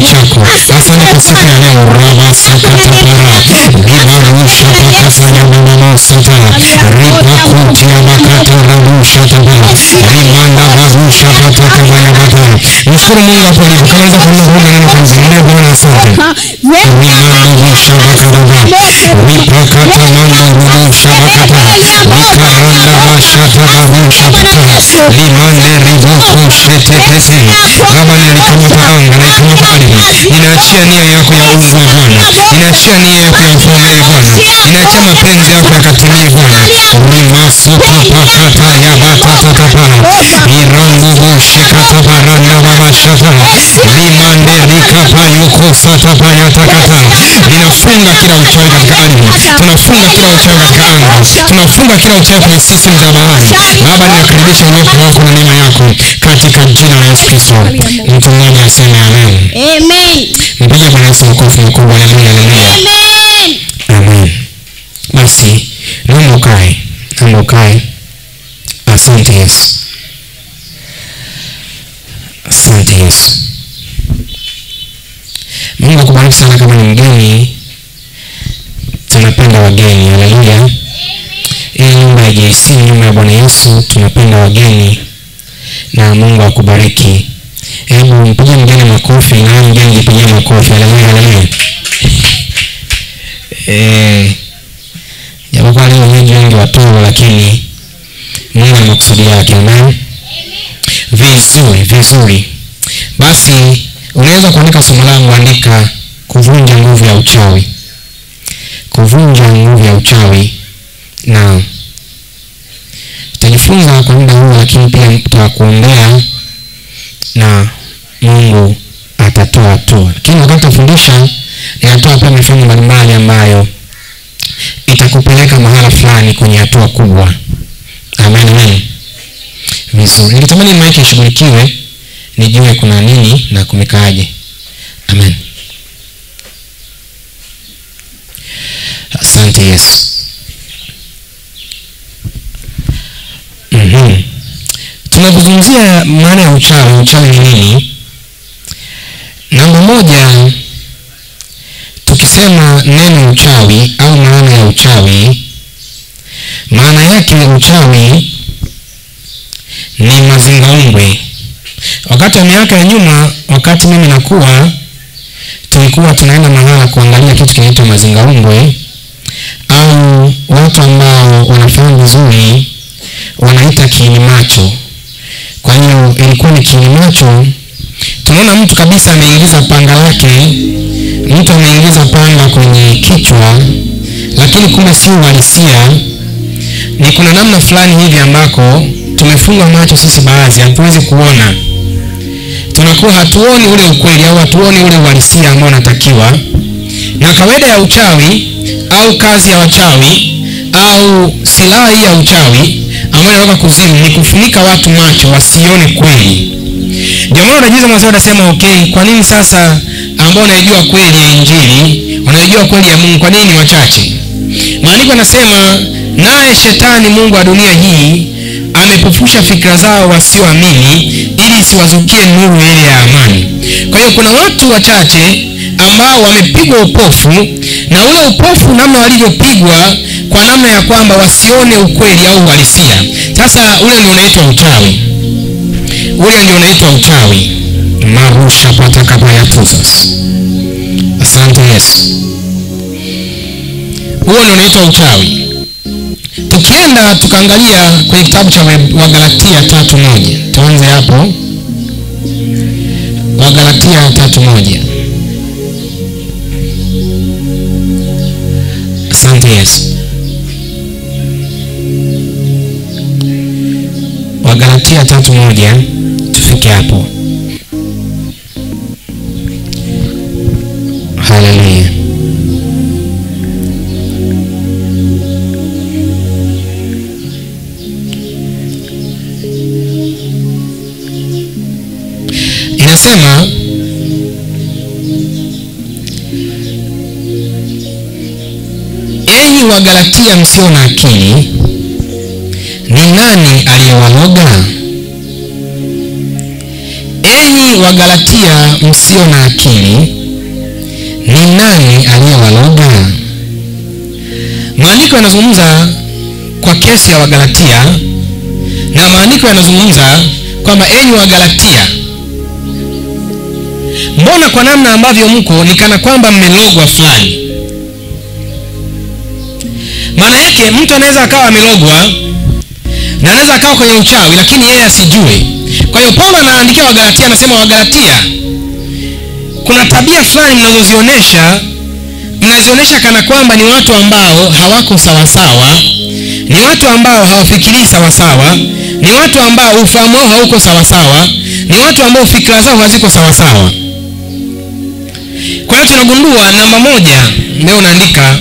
chako. Asante kwa siku ya leo. Raba sakatapara libarusha pakafanya manamasata ripakutia makata rabusha tabara rimanda barusha patakabaya bata. Mshukuru Mungu hapo ulipo. Kama unaweza kuomba neno kwa mzee Bwana asante. Rimanda busha bakaraba ripakata manda rubusha bakata rikaranda basha tabarusha pata limande ribuku shetetese. Baba nilikamata anga na ikamata ardhi. Ninaachia nia yako ya uungu wa Bwana. Ninaachia nia yako ya ufalme wa Bwana. Ninaachia mapenzi yako yakatimie Bwana. Rimasuka pakata ya batatatapara irangu bushe katabaranda babashata limande rikapa yuko satapaya takata. Ninafunga kila uchawi katika ardhi. Tunafunga kila uchawi katika anga. Tunafunga kila uchawi kwenye system za bahari. Baba ninakaribisha uwepo wako na neema yako katika jina la Yesu Kristo. Mtu mmoja aseme amen. Amen. Mpige Bwana Yesu makofi makubwa. Haleluya, haleluya. Amen. Amen. Basi naomba ukae. Asante Yesu. Asante Yesu. Mungu akubariki sana. Kama ni mgeni, tunapenda wageni. Haleluya. Hii nyumba ya JC, nyumba ya Bwana Yesu, tunapenda wageni na Mungu akubariki. Hebu mpige mgeni makofi na mgeni jipigie makofi. Haleluya, haleluya. Japokuwa leo wengi watoto, lakini Mungu ana makusudi yake. Amen. Vizuri. Basi unaweza kuandika somo langu, andika kuvunja nguvu ya uchawi. Kuvunja nguvu ya uchawi. Na tutajifunza kwa muda huu, lakini pia tutakuombea na Mungu atatoa hatua. Lakini wakati tufundisha, ninatoa pia mifano mbalimbali ambayo itakupeleka mahala fulani kwenye hatua kubwa. Amen. Vizuri. Nilitamani maiki ishughulikiwe nijue kuna nini na kumekaaje. Amen. Asante Yesu. Tunapozungumzia maana ya uchawi, uchawi ni nini? Namba moja, tukisema neno uchawi au maana ya uchawi, maana yake uchawi ni mazingaumbwe. Wakati wa miaka ya nyuma, wakati mimi nakuwa, tulikuwa tunaenda mahala kuangalia kitu kinaitwa mazingaumbwe, au watu ambao wanafahamu vizuri wanaita kiini macho. Kwa hiyo ilikuwa ni kiini macho. Tunaona mtu kabisa ameingiza panga lake, mtu ameingiza panga kwenye kichwa, lakini kumbe si uhalisia. Ni kuna namna fulani hivi ambako tumefunga macho sisi, baadhi hatuwezi kuona. Tunakuwa hatuoni ule ukweli au hatuoni ule uhalisia ambao unatakiwa. Na kawaida ya uchawi au kazi ya wachawi au silaha ya uchawi ambayo inatoka kuzimu ni kufunika watu macho wasione kweli. Ndio maana unajiuliza mwanzo, unasema okay, kwa nini sasa ambao wanajua kweli ya Injili, wanajua kweli ya Mungu, kwa nini wachache? Maandiko yanasema, naye shetani mungu wa dunia hii amepofusha fikra zao wasioamini, ili isiwazukie nuru ile ya amani. Kwa hiyo kuna watu wachache ambao wamepigwa upofu, na ule upofu namna walivyopigwa kwa namna ya kwamba wasione ukweli au uhalisia. Sasa ule ndio unaitwa uchawi. Marusha patakapa ya tuzas. Asante Yesu. Huo ndio unaitwa uchawi. Tukienda tukaangalia kwenye kitabu cha Wagalatia 3:1. Tuanze hapo. Wagalatia 3:1. Asante Yesu. Wagalatia 3:1, tufike hapo. Haleluya. Inasema, enyi Wagalatia msio na akili, ni nani aliyewaloga? enyi Wagalatia msio na akili, ni nani aliyewaloga? Maandiko yanazungumza kwa kesi ya Wagalatia, na maandiko yanazungumza kwamba enyi Wagalatia, mbona kwa namna ambavyo mko ni kana kwamba mmelogwa fulani. Maana yake mtu anaweza akawa amelogwa na anaweza akawa kwenye uchawi lakini yeye asijue. Kwa hiyo Paulo anaandikia Wagalatia, anasema Wagalatia, kuna tabia fulani mnazionyesha kana kwamba ni watu ambao hawako sawasawa, ni watu ambao hawafikirii sawasawa, ni watu ambao ufahamu wao hauko sawasawa, ni watu ambao fikra zao haziko sawasawa. Kwa hiyo tunagundua namba moja, leo naandika,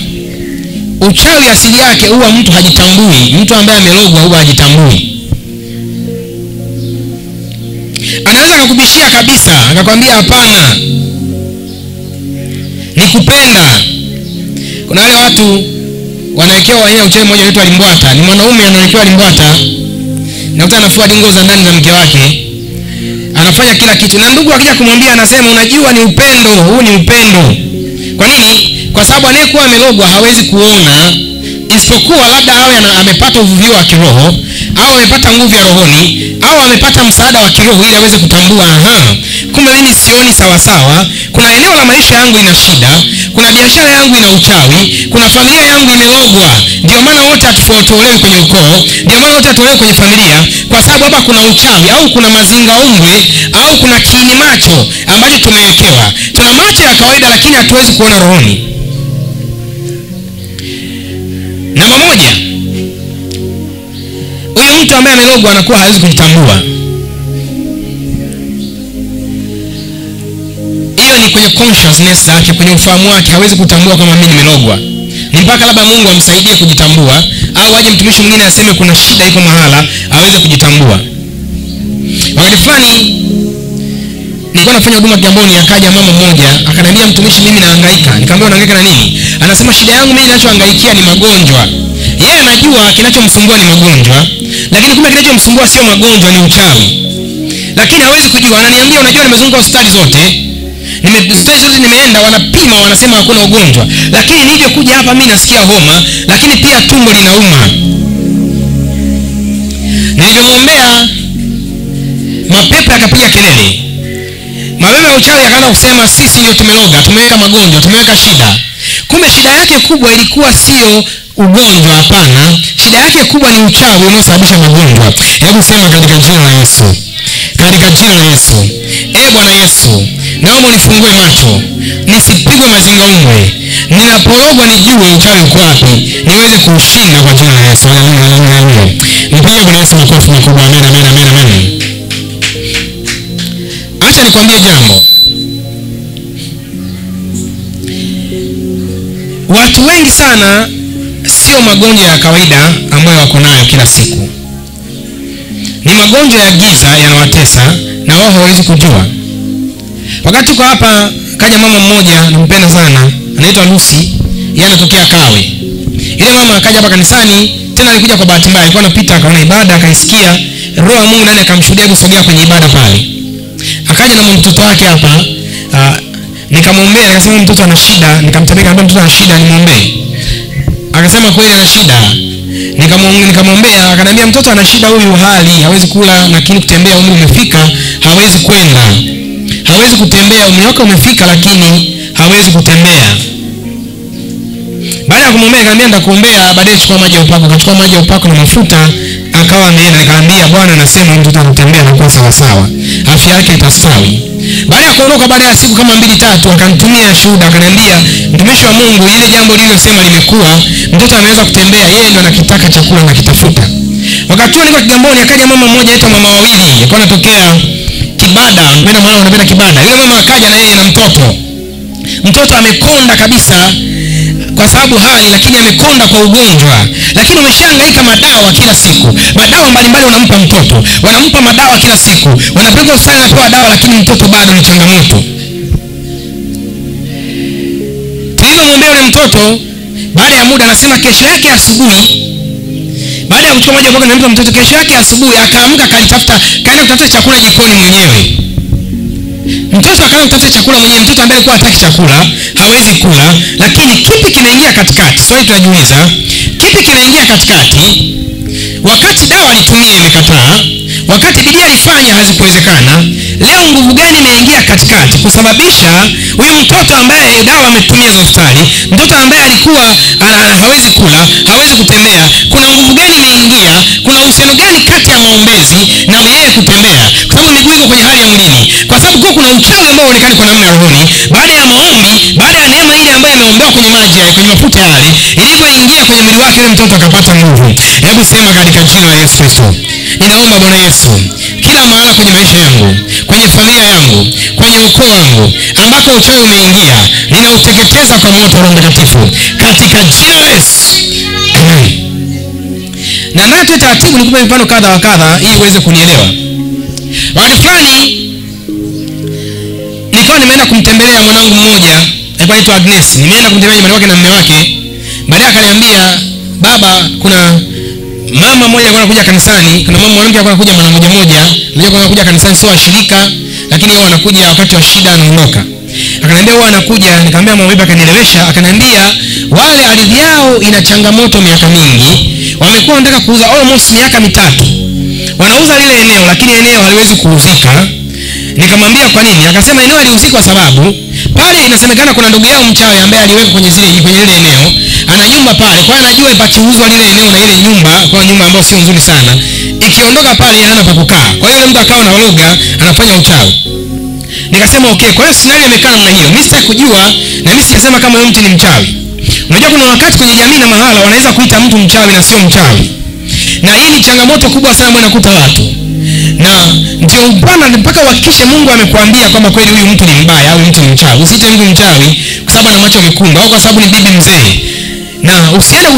uchawi asili yake huwa mtu hajitambui. Mtu ambaye amelogwa huwa hajitambui. Anaweza kukubishia kabisa, akakwambia hapana, nikupenda. Kuna wale watu wanawekewa wenyewe uchawi mmoja unaitwa limbwata. Ni mwanaume anawekewa limbwata, na mtu anafua dingo za ndani za mke wake, anafanya kila kitu, na ndugu akija kumwambia anasema unajua ni upendo, huu ni upendo. Kwa nini? Kwa sababu anayekuwa amelogwa hawezi kuona, isipokuwa labda awe amepata uvuvio wa kiroho, au amepata nguvu ya rohoni, au amepata msaada wa kiroho ili aweze kutambua, kumbe mimi sioni sawa sawa, kuna eneo la maisha yangu ina shida, kuna biashara yangu ina uchawi, kuna familia yangu imelogwa. Ndio maana wote hatutolewi kwenye ukoo, ndio maana wote hatutolewi kwenye familia, kwa sababu hapa kuna uchawi, au kuna mazinga umbwe, au kuna kiini macho ambacho tumewekewa. Tuna macho ya kawaida lakini hatuwezi kuona rohoni. Namba moja, huyo mtu ambaye amelogwa anakuwa hawezi kujitambua. Hiyo ni kwenye consciousness yake, kwenye ufahamu wake hawezi kutambua kama mimi nimelogwa. Ni mpaka labda Mungu amsaidie kujitambua, au aje mtumishi mwingine aseme kuna shida iko mahala aweze kujitambua. Wakati fulani nilikuwa nafanya huduma Kigamboni, akaja mama mmoja akaniambia, mtumishi, mimi nahangaika. Nikamwambia unahangaika na nini? Anasema shida yangu mimi ninachohangaikia ni magonjwa. Yeye anajua kinachomsumbua ni magonjwa, lakini kumbe kinachomsumbua sio magonjwa, ni uchawi. Lakini hawezi kujua. Ananiambia unajua, nimezunguka hospitali zote, nimeenda, wanapima wanasema hakuna ugonjwa, lakini nilivyokuja hapa mimi nasikia homa, lakini pia tumbo linauma. Nilivyomwombea, mapepo yakapiga kelele. Mapepo ya uchawi yakaanza kusema sisi ndio tumeloga, tumeweka magonjwa, tumeweka shida. Kumbe shida yake kubwa ilikuwa sio ugonjwa, hapana. Shida yake kubwa ni uchawi unaosababisha magonjwa. Hebu sema katika jina la Yesu. Katika jina la Yesu. Bwana Yesu, naomba unifungue macho, nisipigwe mazinga umbwe. Ninapologwa nijue uchawi uko wapi, niweze kushinda kwa jina la Yesu. Haleluya. Mpige Bwana Yesu makofi makubwa. Amen, amen, amen, amen. Acha nikwambie jambo. Watu wengi sana sio magonjwa ya kawaida ambayo wako nayo kila siku. Ni magonjwa ya giza yanawatesa na wao hawawezi kujua. Wakati tuko hapa, kaja mama mmoja nampenda sana, anaitwa Lucy, yeye anatokea Kawe. Ile mama akaja hapa kanisani, tena alikuja kwa bahati mbaya, alikuwa anapita akaona ibada, akaisikia roho ya Mungu ndani, akamshuhudia kusogea kwenye ibada pale. Akaja na mtoto wake hapa, nikamwombea, akasema mtoto ana shida, nikamtembea mtoto ana shida, nimwombee. Akasema kweli ana shida. Nikamwombea, akaniambia mtoto ana shida huyu, hali hawezi kula, lakini kutembea umri umefika, hawezi kwenda. Hawezi kutembea, umri wake umefika lakini hawezi kutembea. Baada ya kumwombea, akaniambia nitakuombea, baadaye chukua maji ya upako. Akachukua maji ya upako na mafuta, akawa ameenda. Nikamwambia Bwana anasema mtoto atatembea na kuwa sawa sawa, afya yake itastawi. Baada ya kuondoka, baada ya siku kama 2-3, akanitumia shuhuda, akaniambia mtumishi wa Mungu, ile jambo lililosema limekuwa, mtoto anaweza kutembea, yeye ndo anakitaka chakula na kitafuta. Wakati huo niko Kigamboni, akaja mama mmoja aitwa mama Wawili, alikuwa anatokea Kibada, mpenda mwanao anapenda Kibada. Yule mama akaja na yeye na mtoto. Mtoto amekonda kabisa kwa sababu hali, lakini amekonda kwa ugonjwa. Lakini umeshahangaika madawa kila siku. Madawa mbalimbali wanampa mtoto. Wanampa madawa kila siku. Wanapeleka hospitali anapewa dawa, lakini mtoto bado ni changamoto. Tulipomwombea yule mtoto, baada ya muda anasema kesho yake asubuhi, baada ya kuchukua maji ya mboga na mtoto, kesho yake asubuhi akaamka, kaenda kutafuta chakula jikoni mwenyewe. Mtoto akaanza kutafuta chakula mwenyewe, mtoto ambaye alikuwa hataki chakula, hawezi kula, lakini kipi kinaingia katikati? Swali tunajiuliza, kipi kinaingia katikati? Wakati dawa alitumia imekataa, wakati bidii alifanya hazikuwezekana, leo nguvu gani imeingia katikati kusababisha huyu mtoto ambaye dawa ametumia za hospitali, mtoto ambaye alikuwa hawezi kula, hawezi kutembea, kuna nguvu gani imeingia? Kuna uhusiano gani kati ya maombezi na yeye kutembea? Kwa sababu miguu iko kwenye hali ya mwilini, kwa sababu kuna uchawi ambao unaonekana kwa namna ya rohoni. Baada ya maombi, baada ya neema ile ambayo imeombewa kwenye maji yale, kwenye mafuta yale, ilivyoingia kwenye mwili wake, yule mtoto akapata nguvu. Hebu sema katika jina la Yesu Kristo, ninaomba Bwana Yesu, kila mahali kwenye maisha yangu, kwenye familia yangu, kwenye ukoo wangu ambako uchawi umeingia, ninauteketeza kwa moto wa Roho Mtakatifu katika jina la Yesu. Amen. Na naye tu taratibu nikupe mfano kadha wa kadha ili uweze kunielewa. Wakati fulani nilikuwa nimeenda kumtembelea mwanangu mmoja, alikuwa anaitwa Agnes. Nimeenda kumtembelea nyumbani kwake na mume wake. Baadaye akaniambia, baba, kuna mama mmoja alikuwa anakuja kanisani, kuna mama mwanamke alikuwa anakuja mara moja, unajua kwa anakuja kanisani sio washirika, lakini wao wanakuja wakati wa shida anaondoka. Akaniambia wao anakuja, nikamwambia mama vipi, akanielewesha, akaniambia wale ardhi yao ina changamoto miaka mingi, wamekuwa wanataka kuuza almost miaka 3. Wanauza lile eneo, lakini eneo haliwezi kuuzika. Nikamwambia kwa nini? Akasema eneo haliuziki kwa sababu pale inasemekana kuna ndugu yao mchawi ambaye aliweka kwenye ile eneo, ana nyumba pale. Kwa hiyo anajua ipakiuzwa lile eneo na ile nyumba, kwa nyumba ambayo sio nzuri sana, ikiondoka pale hana pa kukaa. Kwa hiyo mtu akao na roga anafanya uchawi. Nikasema okay, kwa hiyo scenario imekaa namna hiyo. Mimi sitaki kujua na mimi sijasema kama huyo mtu ni mchawi. Unajua kuna wakati kwenye jamii na mahala wanaweza kuita mtu mchawi na sio mchawi. Na hii ni changamoto kubwa sana ambayo inakuta watu. Na ndio bwana mpaka uhakikishe Mungu amekuambia kwamba kweli huyu mtu ni mbaya au mtu ni mchawi. Usiite mtu mchawi kwa sababu ana macho mekundu au kwa sababu ni bibi mzee. Na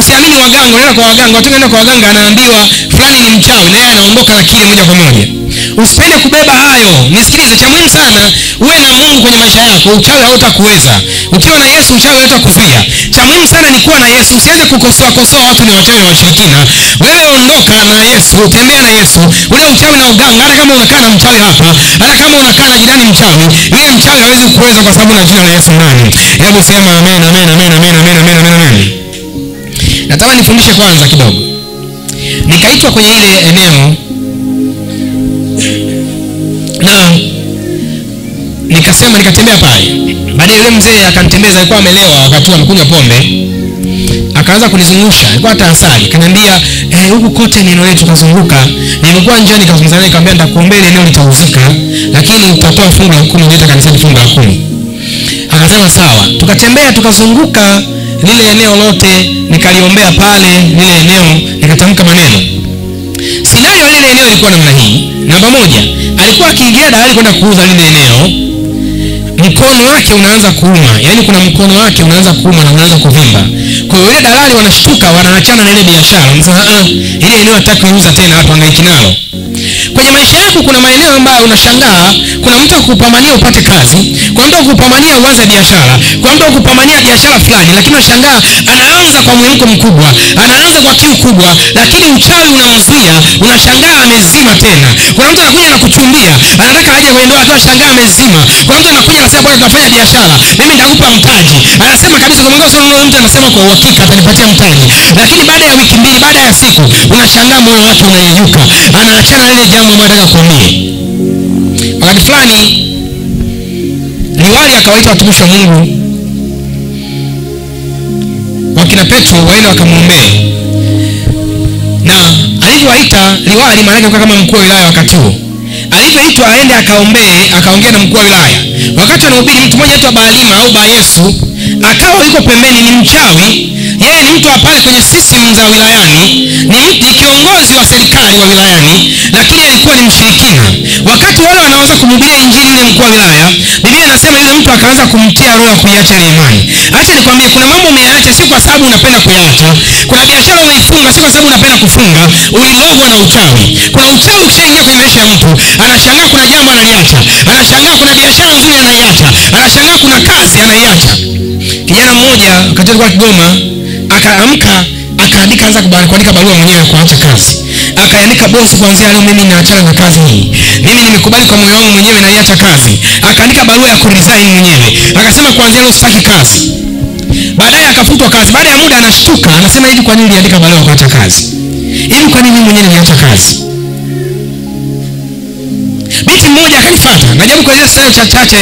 usiamini waganga, unaenda kwa waganga, watu wanaenda kwa waganga anaambiwa fulani ni mchawi na yeye anaondoka na kile moja kwa moja. Usipende kubeba hayo. Nisikilize, cha muhimu sana uwe na Mungu kwenye maisha yako, uchawi hautakuweza. Ukiwa na Yesu uchawi hautakuzuia. Cha muhimu sana ni kuwa na Yesu. Usianze kukosoa watu ni wachawi na washirikina. Wewe ondoka na Yesu, tembea na Yesu. Ule uchawi na uganga, hata kama unakaa na mchawi hapa, hata kama unakaa na jirani mchawi, yule mchawi hawezi kuweza kwa sababu na jina la Yesu ndani. Hebu sema amen, amen, amen, amen, amen, amen, amen, amen. Nataka nifundishe kwanza kidogo. Nikaitwa kwenye ile eneo na nikatembea pale. Baadaye yule mzee akanitembeza, alikuwa amelewa wakati amekunywa pombe. Akaanza kunizungusha, alikuwa tahasari. Akaniambia, huku kote neno letu tukazunguka. Nilikuwa nje nikazungumza naye, nikamwambia nitakuombea eneo litauzika, lakini utatoa fungu la 10 ndio kanisani fungu la 10. Akasema sawa. Tukatembea tukazunguka lile eneo lote, nikaliombea pale lile eneo, nikatamka maneno. Scenario lile eneo ilikuwa namna hii. Namba 1, alikuwa akiingia dalali kwenda kuuza lile eneo, mkono wake unaanza kuuma. Yaani kuna mkono wake unaanza kuuma na unaanza kuvimba. Kwa hiyo ile dalali wanashtuka, wanaachana na ile biashara. Wanasema ile eneo hataki kuuza tena, watu hangaiki nalo. Kwenye maisha yako kuna maeneo ambayo unashangaa, kuna mtu akupambania upate kazi, kuna mtu akupambania uanze biashara, kuna mtu akupambania biashara fulani, lakini unashangaa anaanza kwa mwamko mkubwa, anaanza kwa kiu kubwa, lakini uchawi unamzuia, unashangaa amezima tena. Kuna mtu anakuja na kuchumbia, anataka aje kwenye ndoa, unashangaa amezima. Kuna mtu anakuja anasema bwana tunafanya biashara, mimi nitakupa mtaji. Anasema kabisa kwa Mungu, mtu anasema kwa uhakika atanipatia mtaji. Lakini baada ya wiki mbili, baada ya siku, unashangaa moyo wake unayeyuka. Anaachana ile jambo ambalo anataka kuambia. Wakati fulani liwali akawaita watumishi wa Mungu wakina Petro waende wakamuombee. Na alivyowaita liwali, maana yake kama mkuu wa wilaya wakati huo, alivyoitwa aende akaombee, akaongea na mkuu wa wilaya. Wakati anahubiri, mtu mmoja anaitwa Baalima au Bayesu akawa yuko pembeni, ni mchawi. Yeye ni mtu pale kwenye system za wilayani, ni kiongozi wa serikali wa wilayani, lakini alikuwa ni mshirikina. Wakati wale wanaanza kumhubiria injili ile mkuu wa wilaya, Biblia inasema yule mtu akaanza kumtia roho kuiacha ile imani. Acha nikwambie, kuna mambo umeyaacha si kwa sababu unapenda kuyaacha. Kuna biashara umeifunga si kwa sababu unapenda kufunga, ulilogwa na uchawi. Kuna uchawi ukishaingia kwenye maisha ya mtu, anashangaa kuna jambo analiacha. Anashangaa kuna biashara nzuri anaiacha. Anashangaa kuna kazi anaiacha. Kijana mmoja wakati alikuwa Kigoma, akaamka akaandika, anza kuandika barua mwenyewe kuacha kazi. akaandika, bosi, kuanzia leo mimi naachana na kazi hii. Mimi nimekubali kwa moyo wangu mwenyewe na niacha kazi. Akaandika barua ya kuresign mwenyewe. Akasema kuanzia leo sitaki kazi. Baadaye akafutwa kazi. Baada ya muda anashtuka, anasema hivi, kwa nini niliandika barua ya kuacha kazi? Hivi kwa nini mimi mwenyewe niliacha kazi? Binti mmoja akanifuata. Najaribu kueleza sasa chache.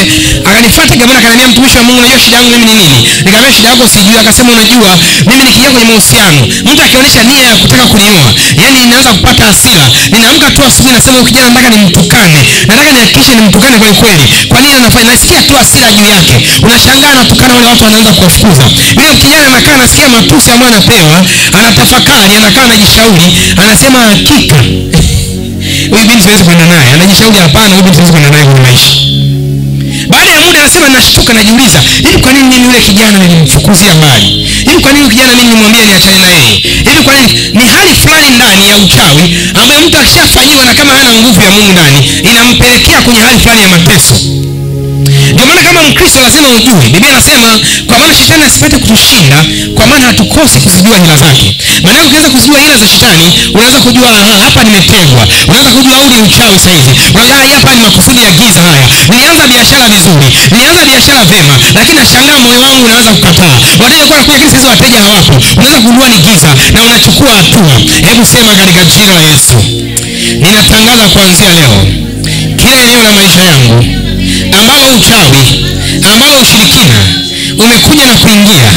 Akanifuata gamana, akaniambia, mtumishi wa Mungu, unajua shida yangu mimi ni nini? Nikamwambia shida yako sijui. Akasema unajua mimi nikiingia kwenye mahusiano, mtu akionyesha nia ya kutaka kunioa, yani ninaanza kupata hasira. Ninaamka tu asubuhi nasema huyu kijana nataka nimtukane. Nataka nihakikishe nimtukane kwa kweli. Kwa nini anafanya? Nasikia tu hasira juu yake. Unashangaa anatukana wale watu, wanaanza kuwafukuza. Yule kijana anakaa anasikia matusi ambayo anapewa, anatafakari, anakaa anajishauri, anasema hakika huyu binti siwezi kwenda naye. Anajishauri hapana, huyu binti siwezi kwenda naye kwenye maisha. Baada ya muda anasema nashtuka, najiuliza, hivi kwa nini mimi yule kijana nilimfukuzia mbali? Hivi kwa nini yule kijana mimi nimwambia niachane na yeye? Hivi kwa nini? Ni hali fulani ndani ya uchawi ambayo mtu akishafanyiwa na kama hana nguvu ya Mungu ndani, inampelekea kwenye hali fulani ya mateso. Ndio maana kama Mkristo lazima ujue. Biblia inasema kwa maana shetani asipate kutushinda, kwa maana hatukosi kuzijua hila zake. Maana ukianza kuzijua hila za shetani, unaweza kujua hapa nimetegwa. Unaweza kujua huu ni uchawi saizi. Unajua hapa ni makusudi ya giza haya. Nilianza biashara vizuri, nilianza biashara vema, lakini nashangaa moyo wangu unaanza kukataa. Wateja kwa kuja kile sasa wateja hawapo. Unaweza kugundua ni giza na unachukua hatua. Hebu sema katika jina la Yesu, ninatangaza kuanzia leo kila eneo la maisha yangu ambao uchawi, ambao ushirikina umekuja na kuingia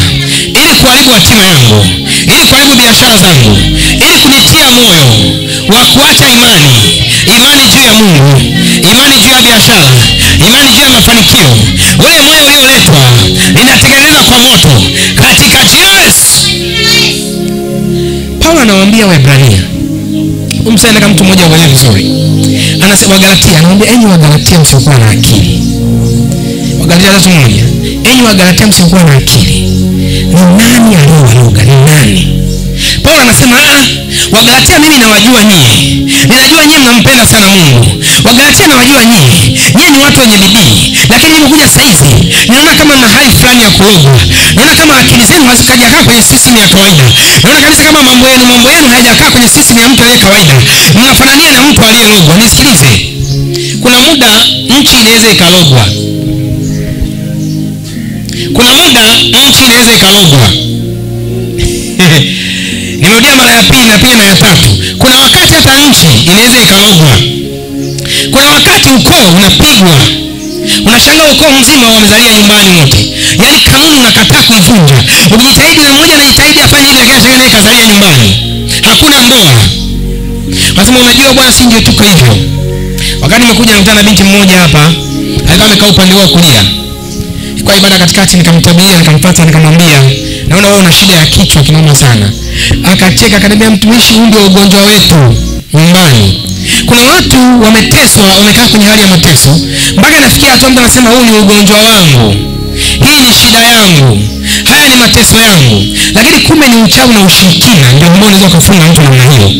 ili kuharibu hatima yangu, ili kuharibu biashara zangu, ili kunitia moyo wa kuacha imani juu ya Mungu, imani juu ya biashara, imani juu ya mafanikio. Ule moyo ulioletwa ninatengeneza kwa moto katika jina la Yesu. Paulo anawaambia Waebrania, umsaidie kama mtu mmoja uelewe vizuri. Anasema Wagalatia, anawaambia enyi Wagalatia msiokuwa na akili. Wagalatia 3:1. Enyi Wagalatia msiokuwa na akili, ni nani aliyewaroga? Ni nani? Paulo anasema Wagalatia mimi nawajua nyie. Ninajua nyie mnampenda sana Mungu. Wagalatia nawajua nyie. Nyie ni watu wenye bidii. Lakini nimekuja sasa hivi, ninaona kama na hali fulani ya kuroga. Naona kama akili zenu hazikajakaa kwenye system ya kawaida. Naona kabisa kama mambo yenu hayajakaa kwenye system ya mtu aliye kawaida. Mnafanania na mtu aliyerogwa. Nisikilize. Kuna muda nchi inaweza ikarogwa. Kuna muda nchi inaweza ikarogwa. Nimerudia mara ya pili na pia na ya tatu. Kuna wakati hata nchi inaweza ikarogwa. Kuna wakati ukoo unapigwa. Unashangaa ukoo mzima wamezalia nyumbani wote. Yaani kanuni unakataa kuivunja. Ukijitahidi na mmoja anajitahidi afanye ile kazi yake kazalia nyumbani. Hakuna ndoa. Wasema unajua bwana si ndio tuko hivyo. Wakati nimekuja nikutana na binti mmoja hapa, alikuwa amekaa upande wa kulia. Kwa ibada katikati nikamtabia, nikampata, nikamwambia, naona wewe una shida ya kichwa kinoma sana. Akacheka akaniambia, mtumishi, huu ndio ugonjwa wetu nyumbani. Kuna watu wameteswa, wamekaa kwenye hali ya mateso, mpaka nafikia hatua mtu anasema huu ni ugonjwa wangu. Hii ni shida yangu. Haya ni mateso yangu. Lakini kumbe ni uchawi na ushirikina ndio ambao unaweza kufunga mtu namna hiyo.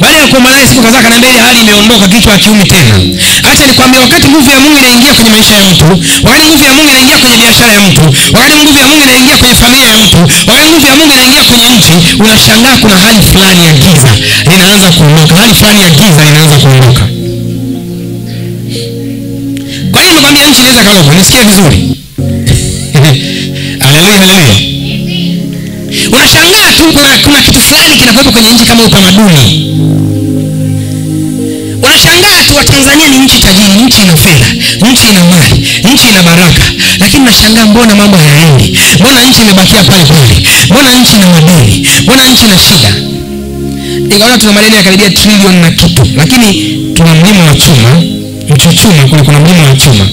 Baada ya kuomba naye siku kadhaa akaniambia hali imeondoka, kichwa hakiumi tena. Acha nikwambie, wakati nguvu ya Mungu inaingia kwenye maisha ya mtu, wakati nguvu ya Mungu inaingia kwenye biashara ya mtu, wakati nguvu ya Mungu inaingia kwenye familia ya mtu, wakati nguvu ya Mungu inaingia kwenye nchi, unashangaa kuna hali fulani ya giza inaanza kuondoka, hali fulani ya giza inaanza kuondoka. Kwa hiyo nikwambia nchi inaweza karogwa. Nisikie vizuri. Haleluya, haleluya. Unashangaa tu kuna kitu fulani kinakuwepo kwenye nchi kama utamaduni. Unashangaa tu Tanzania ni nchi tajiri, nchi ina fedha, nchi ina mali, nchi ina baraka. Lakini unashangaa mbona mambo hayaendi? Mbona nchi imebakia pale pale? Mbona nchi ina madeni? Mbona nchi ina shida? Ingawa tuna madeni ya karibia trilioni na kitu, lakini tuna mlima wa chuma, mchuchuma kule kuna mlima wa chuma.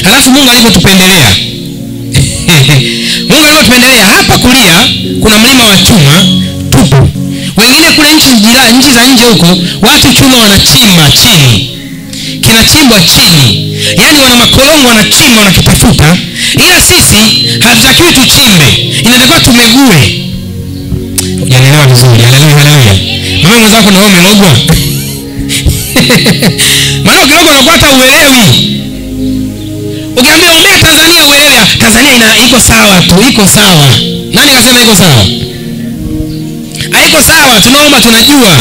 Alafu Mungu alivyotupendelea. Mungu alivyotupendelea hapa kulia kuna mlima wa chuma tupu. Wengine kule nchi za nje huko watu chuma wanachimba chini. Kinachimbwa chini. Yaani wana makolongo wanachimba wanakitafuta. Ila sisi hatutakiwi tuchimbe. Inatakiwa tumegue. Unanielewa vizuri? Haleluya, haleluya. Mama mwenzako na wewe umerogwa. Maana ukirogwa unapata uelewi. Ukiambia ombea Tanzania uelewe, Tanzania iko sawa tu, iko sawa. Nani kasema iko sawa? Haiko sawa, tunaomba tunajua.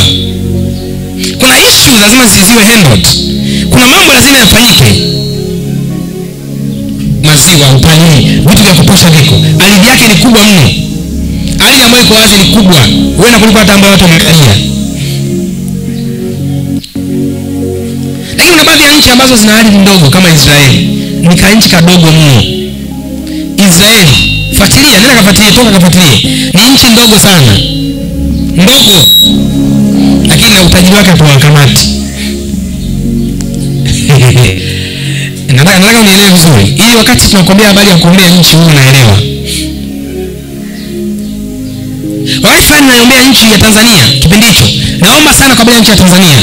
Kuna issues lazima ziwe handled. Kuna mambo lazima yafanyike. Maziwa, upali, vitu vya kutosha viko. Ardhi yake ni kubwa mno. Ardhi ambayo iko wazi ni kubwa. Wewe kuliko hata ambayo watu wamekalia. Lakini kuna baadhi ya nchi ambazo zina ardhi ndogo kama Israeli. Ni kanchi kadogo mno. Israeli, fuatilia, nenda kafuatilie, toka kafuatilie. Ni nchi ndogo sana. Ndogo. Lakini na utajiri wake tuwakamati. Nataka unielewe vizuri. Ili wakati tunakuambia habari ya kuombea nchi huu unaelewa. Wakati fulani naombea nchi ya Tanzania, kipindi hicho, naomba sana kwa nchi ya Tanzania.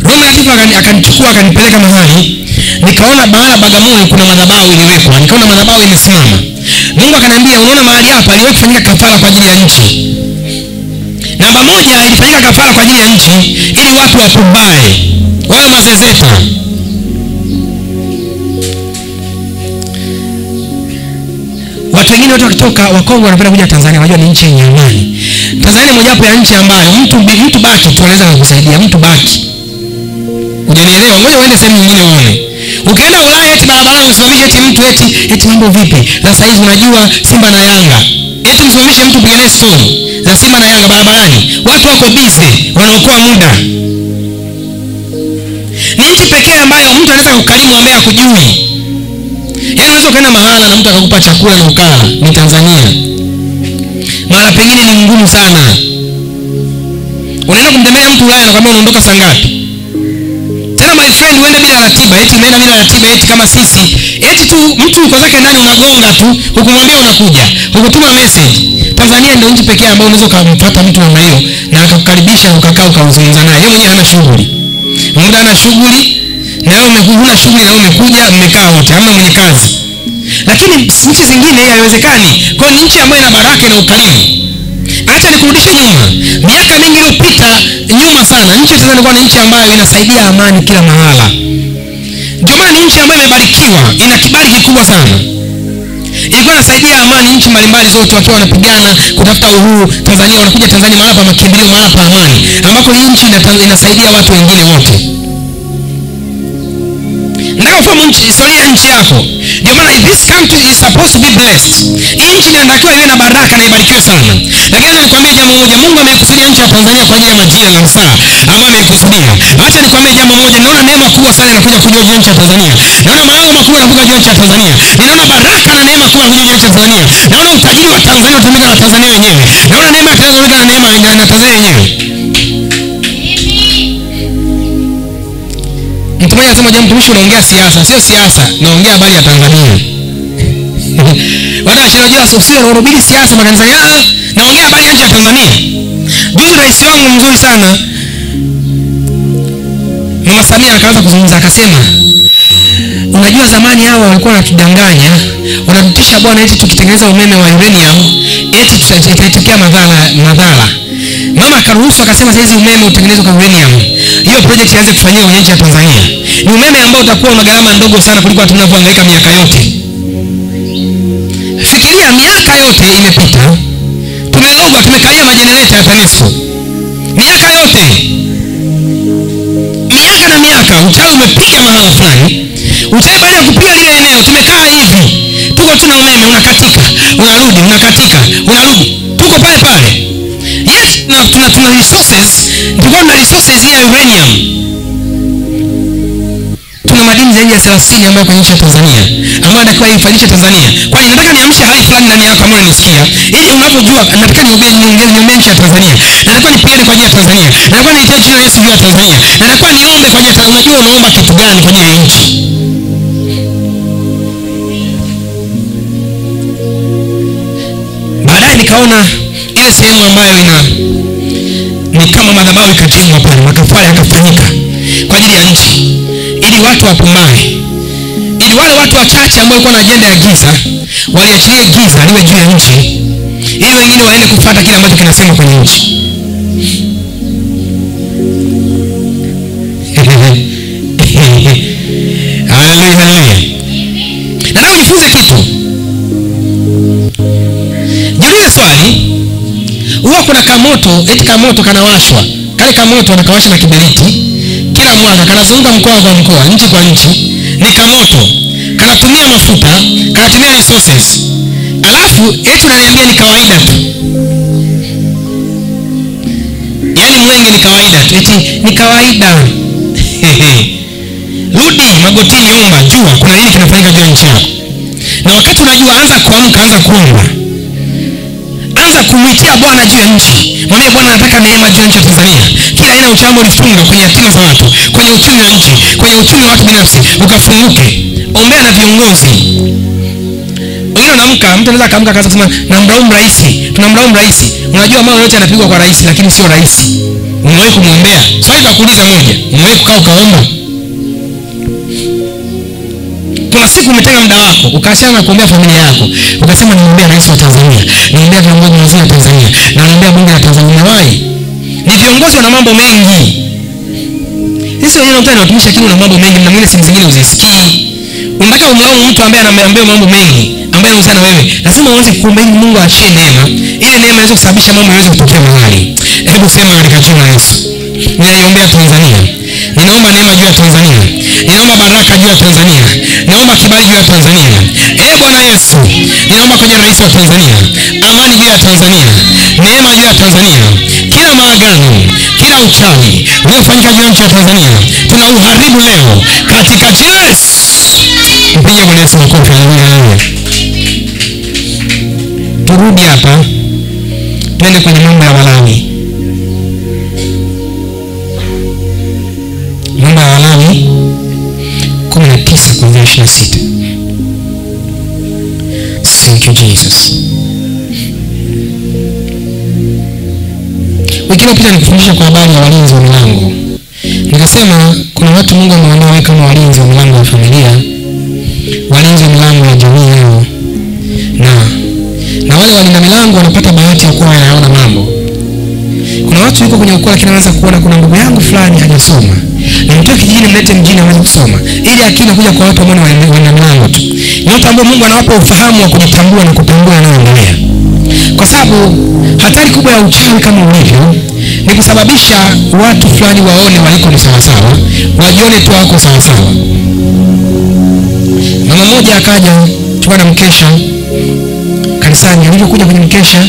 Roho Mtakatifu akanichukua akanipeleka mahali, nikaona baada Bagamoyo kuna madhabahu iliwekwa. Nikaona madhabahu imesimama. Mungu akaniambia, unaona mahali hapa aliwahi kufanyika kafara kwa ajili ya nchi. Namba 1 ilifanyika kafara kwa ajili ya nchi ili watu wapumbae, wawe mazezeta. Watu wengine wote wakitoka Wakongo wanapenda kuja Tanzania, wanajua ni nchi yenye amani. Tanzania ni mojawapo ya nchi ambayo mtu baki tu anaweza kukusaidia, mtu baki. Unanielewa? Ngoja uende sehemu nyingine uone. Ukienda Ulaya eti barabarani usimamishe eti mtu eti mambo vipi? Sasa hizi unajua Simba na Yanga. Eti usimamishe mtu pigane story za Simba na Yanga barabarani. Watu wako busy, wanaokoa muda. Ni nchi pekee ambayo mtu anaweza kukarimu ambaye hakujui. Yaani unaweza kwenda mahala na mtu akakupa chakula na ukala. Ni Tanzania. Mahala pengine ni ngumu sana. Unaenda kumtembelea mtu Ulaya anakuambia unaondoka saa ngapi? Tena my friend, uende bila ratiba. Eti umeenda bila ratiba eti kama sisi. Eti tu mtu yuko zake ndani unagonga tu, hukumwambia unakuja. Hukutuma message. Tanzania ndio nchi pekee ambayo unaweza kumpata mtu namna hiyo na akakukaribisha na ukakaa ukazungumza naye. Yeye mwenyewe hana shughuli. Muda ana shughuli na wewe umekuja shughuli na wewe umekuja mmekaa wote, hamna mwenye kazi. Lakini nchi zingine haiwezekani. Kwa ni nchi ambayo ina baraka na ukarimu. Acha nikurudishe nyuma. Miaka mingi iliyopita nyuma sana, nchi Tanzania ilikuwa ni nchi ambayo inasaidia amani kila mahala. Ndio maana ni nchi ambayo imebarikiwa, ina kibali kikubwa sana. Ilikuwa inasaidia amani nchi mbalimbali zote wakiwa wanapigana kutafuta uhuru. Tanzania wanakuja Tanzania mahali pa makimbilio, mahali pa amani, ambako hii nchi inasaidia watu wengine wote. Nataka ufahamu historia ya nchi yako. Ndio maana this country is supposed to be blessed. Hii nchi inatakiwa iwe na baraka na ibarikiwe sana. Lakini nikwambie jambo moja, Mungu ameikusudia nchi ya Tanzania kwa ajili ya majira na msaa ambayo ameikusudia. Acha nikwambie jambo moja, naona neema kubwa sana inakuja kujua nchi ya Tanzania. Naona malango makubwa yanakuja kujua nchi ya Tanzania. Ninaona baraka na neema kubwa kujua nchi ya Tanzania. Naona utajiri wa Tanzania utumika na Tanzania wenyewe. Naona neema ya Tanzania utumika na neema ya Tanzania wenyewe. Mtu mmoja anasema jambo mtumishi unaongea siasa. Sio siasa, naongea habari ya Tanzania. Wala unajua sio unahubiri siasa makanisani. Naongea habari ya nchi ya Tanzania. Juzi rais wangu mzuri sana Mama Samia akaanza kuzungumza akasema, unajua zamani hao walikuwa wanatudanganya, wanatutisha bwana eti tukitengeneza umeme wa uranium eti tutatokea madhara. Mama akaruhusu akasema sasa umeme utengenezwe kwa uranium. Hiyo project ianze kufanyika kwenye nchi ya Tanzania. Ni umeme ambao utakuwa una gharama ndogo sana kuliko tunavyohangaika miaka yote. Fikiria miaka yote imepita. Tumelogwa, tumekalia majenereta ya TANESCO. Miaka yote. Miaka na miaka uchawi umepiga mahala fulani. Uchawi baada ya kupiga lile eneo tumekaa hivi. Tuko tuna umeme unakatika, unarudi, unakatika, unarudi. Tuko pale pale. Yes, tuna resources. Tuna resources ya uranium. Tuna madini zaidi ya 30 ambayo kwenye nchi ya Tanzania, ambayo natakiwa ifanyike Tanzania. Kwa hiyo nataka niamshe hali fulani ndani yako ambayo unisikia. Ili unavyojua nataka niongee nchi ya Tanzania. Nataka nipigane kwa ajili ya Tanzania. Nataka niitie jina la Yesu juu ya Tanzania. Nataka niombe kwa ajili ya Tanzania. Unajua unaomba kitu gani kwa ajili ya nchi? Baadaye nikaona ile sehemu ambayo ni kama madhabahu ikajengwa pale, makafara yakafanyika kwa ajili ya nchi, ili watu wapumbae, ili wale watu wachache ambao walikuwa na ajenda ya giza waliachilie giza liwe juu ya nchi, ili wengine waende kufuata kile ambacho kinasema kwenye nchi. Haleluya. Nataka ujifunze kitu. Jiulize swali, huwa huwa kuna kamoto, eti kamoto kanawashwa. Kale kamoto wanakawasha na kiberiti kila mwaka, kanazunguka mkoa kwa mkoa, nchi kwa nchi. Ni kamoto, kanatumia mafuta, kanatumia resources. Alafu eti unaniambia ni kawaida tu. Yaani mwenge ni kawaida tu, eti ni kawaida. Rudi magotini, omba, jua kuna nini kinafanyika juu ya nchi yako. Na wakati unajua, anza kuamka, anza kuomba. Anza kumwitia Bwana juu ya nchi. Mwambie Bwana, nataka neema juu ya nchi ya Tanzania. Kila aina ya uchambo ulifunga kwenye hatima za watu, kwenye uchumi wa nchi, kwenye uchumi wa watu binafsi, ukafunguke. Ombea na viongozi. Wengine wanaamka, mtu anaweza kaamka akaanza kusema namlaumu rais, tunamlaumu rais. Unajua mambo yote yanapigwa kwa rais, lakini sio rais. Umewahi kumwombea? Swali la kuuliza moja, umewahi kukaa ukaomba? Kuna siku umetenga muda wako, ukaachana na kuombea familia yako, ukasema niombea rais wa Tanzania, niombea viongozi wazima wa Tanzania, na niombea bunge la Tanzania. Wai ni viongozi wana mambo mengi. Sisi wenyewe tunataka watumishi, lakini una mambo mengi na mwingine siku zingine uzisikii. Unataka umlaumu mtu ambaye anaambia mambo mengi, ambaye anasema wewe. Lazima uanze kuomba ili Mungu aachie neema. Ile neema inaweza kusababisha mambo yaweze kutokea mahali. Hebu sema katika jina la Yesu. Ninaiombea Tanzania. Ninaomba neema juu ya Tanzania. Ninaomba baraka juu ya Tanzania. Ninaomba kibali juu ya Tanzania. Bwana Yesu, ninaomba kwenye rais wa Tanzania, amani juu ya Tanzania, neema juu ya Tanzania. Kila maagano, kila uchawi uliofanyika juu ya nchi ya Tanzania, tunauharibu leo katika jina la Yesu. Mpige Bwana Yesu makofi. Haleluya. Turudi hapa. Twende kwenye mambo ya Walawi. Mambo ya Walawi 19 kuanzia 26. Thank you Jesus. Wiki iliyopita nikufundisha kwa habari ya walinzi wa milango. Nikasema kuna watu Mungu amewaandaa kama walinzi wa milango ya familia, walinzi wa milango ya jamii yao. Na wale walinda milango wanapata bahati ya kuwa wanaona mambo. Kuna watu yuko kwenye ukoo lakini anaanza kuona kuna ndugu yangu fulani hajasoma, na mtoe kijijini mlete mjini aweze kusoma, ili akili kuja kwa watu ambao wana mlango tu. Yote ambao Mungu anawapa ufahamu wa kujitambua na kutambua yanayoendelea. Kwa sababu hatari kubwa ya uchawi kama ulivyo ni kusababisha watu fulani waone waliko ni sawa sawa, wajione tu wako sawa sawa. Mama mmoja akaja tukawa na mkesha kanisani. Alipokuja kwenye mkesha,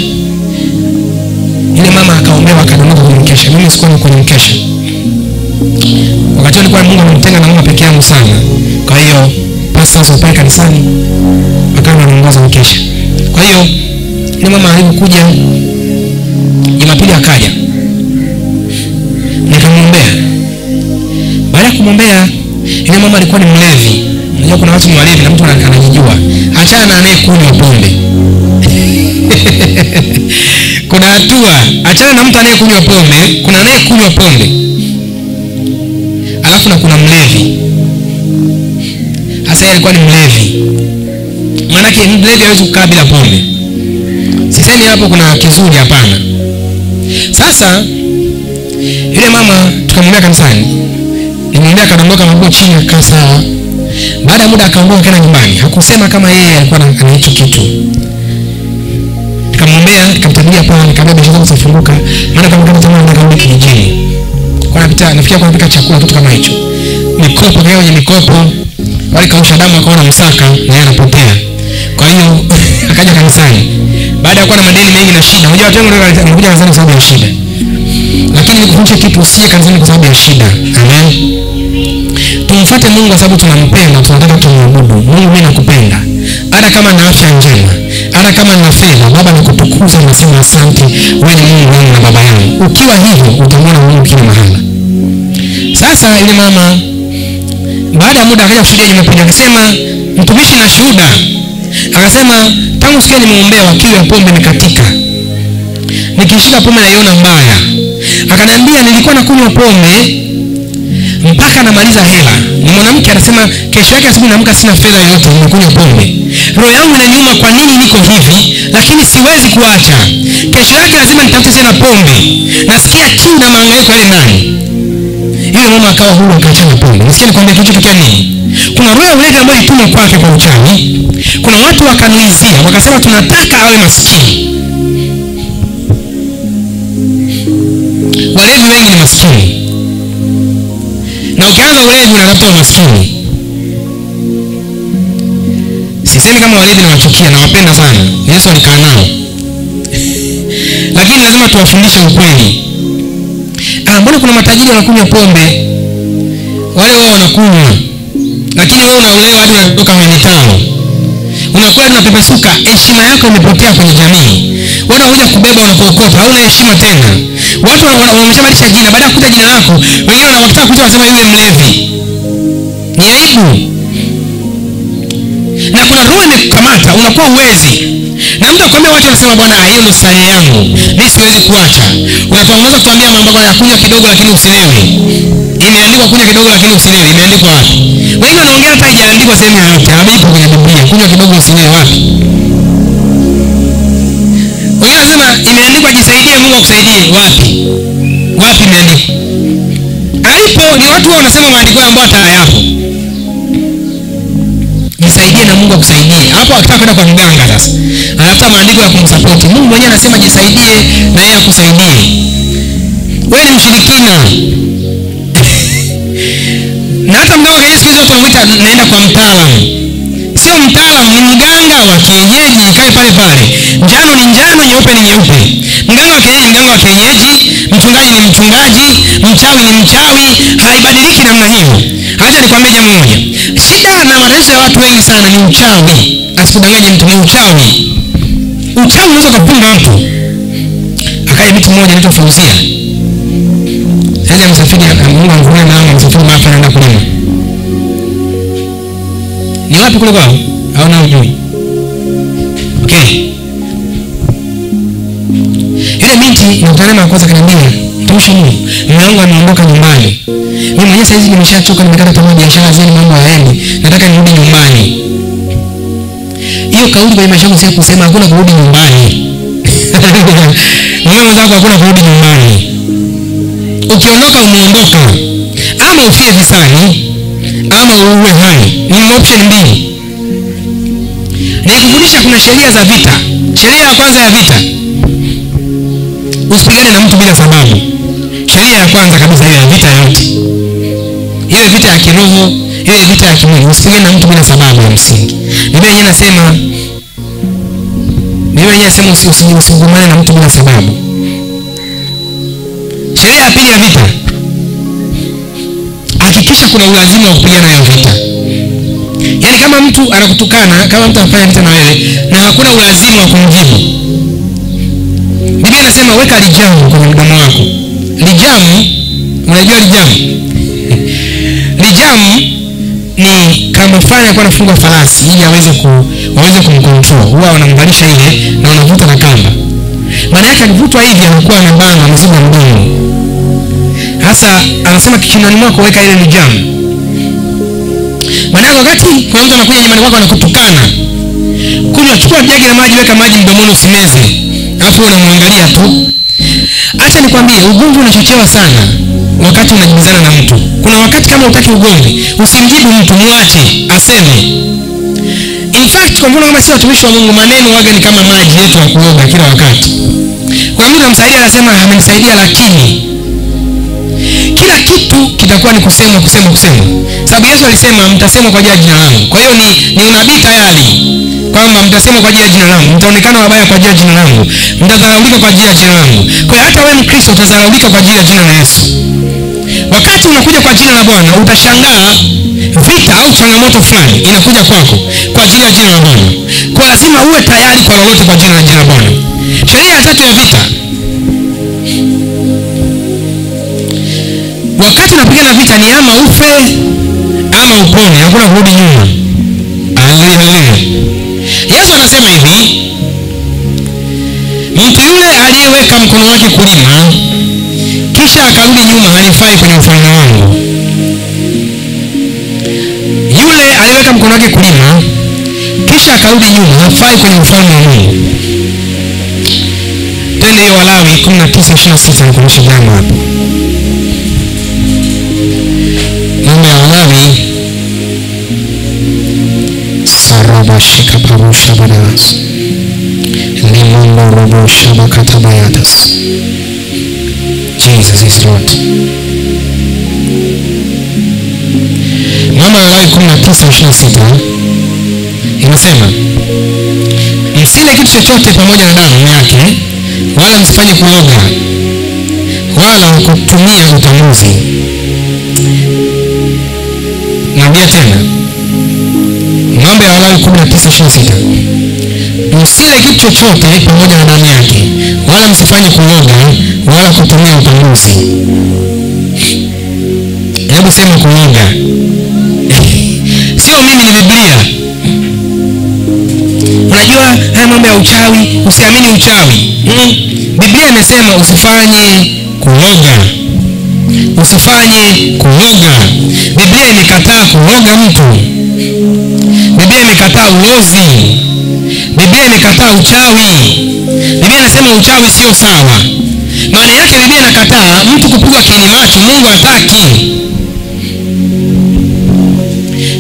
ile mama akaombewa akadondoka kwenye mkesha. Mimi sikuwa kwenye mkesha. Wakati nilikuwa Mungu anamtenga na mama peke yangu sana. Kwa hiyo pastors wa pale kanisani akawa anaongoza mkesha. Kwa hiyo ile mama alipokuja Jumapili akaja, nikamwombea. Baada ya kumwombea, ile mama alikuwa ni mlevi. Unajua kuna watu ni walevi na mtu anajijua. Achana na anayekunywa pombe. Kuna hatua, achana na mtu anayekunywa pombe, kuna anayekunywa pombe. Alafu na kuna mlevi. Hasa yeye alikuwa ni mlevi. Maana yake mlevi hawezi kukaa bila pombe. Sisemi hapo kuna kizuri, hapana. Sasa yule mama tukamwambia kanisani. Nimwambia kadondoka mguu chini akakaa sawa. Baada ya muda akaondoka kana nyumbani. Hakusema kama yeye alikuwa ana hicho kitu. Nikamwombea, nikamtabiria hapa, nikamwambia biashara zitafunguka. Maana kama jamaa anarudi kijijini. Kwa napita, nafikia kwa kupika chakula kitu kama hicho. Mikopo leo yenye mikopo, wale kausha damu akaona msaka na yeye anapotea. Kwa hiyo akaja kanisani. Baada ya kuwa na madeni mengi na shida. Unajua watu wengi wanakuja kanisani kwa sababu ya shida. Lakini nikufundisha kitu, usije kanisani kwa sababu ya shida. Amen. Tumfuate Mungu kwa sababu tunampenda, tunataka tumwabudu. Mungu, mimi nakupenda. Hata kama na afya njema, hata kama na fedha, Baba nakutukuza na nasema asante, wewe ni Mungu wangu na baba yangu. Ukiwa hivyo utamwona Mungu kila mahali. Sasa ile mama baada ya muda akaja kushuhudia Jumapili, akasema mtumishi na shuhuda. Akasema tangu sikia nimeombea wakili wa pombe nikatika. Nikishika pombe naiona mbaya. Akaniambia nilikuwa nakunywa pombe mpaka namaliza hela. Ni mwanamke anasema kesho yake asubuhi naamka sina fedha yoyote, nimekunywa pombe. Roho yangu inaniuma kwa nini niko hivi, lakini siwezi kuacha. Kesho yake lazima nitafute tena pombe. Nasikia kiu na mahangaiko yale ndani. Yule mama akawa huru akaachana pombe. Nisikia nikwambia kilichotokea nini? Kuna roho ya ulevi ambayo itumwa kwake kwa uchawi. Kuna watu wakanuizia, wakasema tunataka awe maskini. walevi wengi ni maskini, na ukianza ulevi unatafuta maskini. Sisemi kama walevi nawachukia, nawapenda sana, Yesu alikaa nao lakini lazima tuwafundishe ukweli. Mbona kuna matajiri wanakunywa pombe, wale wao wanakunywa, lakini wewe unaolewa hadi unatoka kwenye tao, unakuwa unapepesuka, heshima yako imepotea kwenye jamii. Wewe unakuja kubeba, unakuokota, hauna heshima tena. Watu wameshabadilisha jina, baada ya kukuta jina lako, wengine wanataka kuja wasema yule mlevi. Ni aibu. Na kuna roho imekamata, unakuwa uwezi. Na mtu akwambia, watu wanasema bwana, hiyo ndio starehe yangu, mimi siwezi kuacha. Unaweza kutuambia mambo ya kunywa kidogo lakini usilewe. Imeandikwa kunywa kidogo lakini usilewe, imeandikwa wapi? Wengine wanaongea hata haijaandikwa sehemu yoyote, hapo kwenye Biblia, kunywa kidogo usilewe wapi? Wengine wanasema imeandikwa jisaidie Mungu akusaidie, wapi? Wapi imeandikwa? Haipo. Ni watu wao wanasema maandiko ambayo hata hayapo. Jisaidie na Mungu akusaidie. Hapo akitaka kwenda kwa mganga sasa, anatafuta maandiko ya kumsupport. Mungu mwenyewe anasema jisaidie na yeye akusaidie. Wewe ni mshirikina. Na hata mganga wa Yesu Kristo tunamuita naenda kwa mtaalamu. Sio mtaalamu, ni mganga wa kienyeji, kae pale pale. Njano ni njano, nyeupe ni nyeupe. Mganga wa kienyeji, mganga wa kienyeji, mchungaji ni mchungaji, mchawi ni mchawi, haibadiliki namna hiyo. Acha nikwambie jambo moja. Shida na matatizo ya watu wengi sana ni uchawi. Asikudanganye mtu, ni uchawi. Uchawi unaweza kupunga mtu. Akaja mtu mmoja anaitwa Fauzia. Sasa msafiri Mungu amvuna na msafiri hapa anaenda kulima. Ni wapi kule kwao? Au na ujui? Okay. Ile binti nikutana na kwanza kaniambia, "Mtumishi Mungu, mume wangu ameondoka nyumbani. Mimi mwenyewe sasa hivi nimeshachoka, nimekata tamaa biashara zenu, mambo hayaendi. Nataka nirudi nyumbani." Hiyo kauli kwenye maisha yangu sasa kusema hakuna kurudi nyumbani. Mume wangu hakuna kurudi nyumbani. Ukiondoka umeondoka. Ama ufie visani, ama uwe hai. Ni option mbili. Nikufundisha kuna sheria za vita. Sheria ya kwanza ya vita, usipigane na mtu bila sababu. Sheria ya kwanza kabisa hiyo ya vita yote. Ile vita ya kiroho, ile vita ya kimwili, usipigane na mtu bila sababu ya msingi. Biblia yenyewe inasema usigomane na mtu bila sababu. Sheria ya pili ya vita, hakikisha kuna ulazima wa kupigana hiyo vita. Yaani kama mtu anakutukana, kama mtu anafanya vita na wewe na hakuna ulazima wa kumjibu, Biblia inasema weka lijamu kwenye mdomo wako. Lijamu, unajua lijamu? Lijamu ni kama fanya kwa nafunga farasi ili waweze kumcontrol. Huwa wanamvalisha ile na wanavuta na kamba. Maana yake akivutwa hivi anakuwa anabana mzigo mdomo. Hasa anasema kichwani mwako weka ile lijamu. Maana wakati kuna mtu anakuja nyumbani kwako anakutukana, chukua jagi la maji, weka maji mdomoni, usimeze. Alafu unamwangalia tu. Acha nikwambie, ugomvi unachochewa sana wakati unajibizana na mtu. Kuna wakati kama utaki ugomvi, usimjibu mtu, muache aseme. In fact, kwa mfano kama si watumishi wa Mungu, maneno waga ni kama maji yetu ya kuoga kila wakati. Kwa mtu amsaidia anasema amenisaidia, lakini kila kitu kitakuwa ni kusema. Sababu Yesu alisema mtasema kwa ajili ya jina langu. Kwa hiyo ni unabii tayari kwamba mtasema kwa ajili ya jina langu, mtaonekana wabaya kwa ajili ya jina langu, mtadharaulika kwa ajili ya jina langu. Kwa hiyo hata wewe Mkristo utadharaulika kwa ajili ya jina la Yesu. Wakati unakuja kwa jina la Bwana, utashangaa vita au changamoto fulani inakuja kwako kwa ajili ya jina la Bwana. Kwa lazima uwe tayari kwa lolote kwa jina la Bwana. Sheria ya tatu ya vita, wakati unapigana vita ni ama ufe ama upone, hakuna kurudi nyuma. Haleluya. Yesu anasema hivi, mtu yule aliyeweka mkono wake kulima kisha akarudi nyuma hanifai kwenye ufalme wangu. Yule aliyeweka mkono wake kulima kisha akarudi nyuma hafai kwenye ufalme wa Mungu. Twende hiyo Walawi 19:26 nikuonyesha jambo hapo. Mambo ya Walawi sarabashika parusha badas limondo robo shaba katabayatas. Jesus is Lord. Mambo ya Walawi 19:26 inasema, msile kitu chochote pamoja na damu yake, wala msifanye kuloga, wala kutumia utambuzi. Narudia tena, Mambo ya Walawi 19:26, msile kitu chochote pamoja na damu yake, wala msifanye kuloga, wala kutumia utambuzi. Hebu sema kuloga. Sio mimi, ni Biblia. Unajua haya mambo ya uchawi, usiamini uchawi. Biblia imesema usifanye kuloga. Usifanye kuloga. Biblia imekataa kuloga mtu. Biblia imekataa ulozi. Biblia imekataa uchawi. Biblia inasema uchawi sio sawa. Maana yake Biblia inakataa mtu kupigwa kiini macho. Mungu hataki.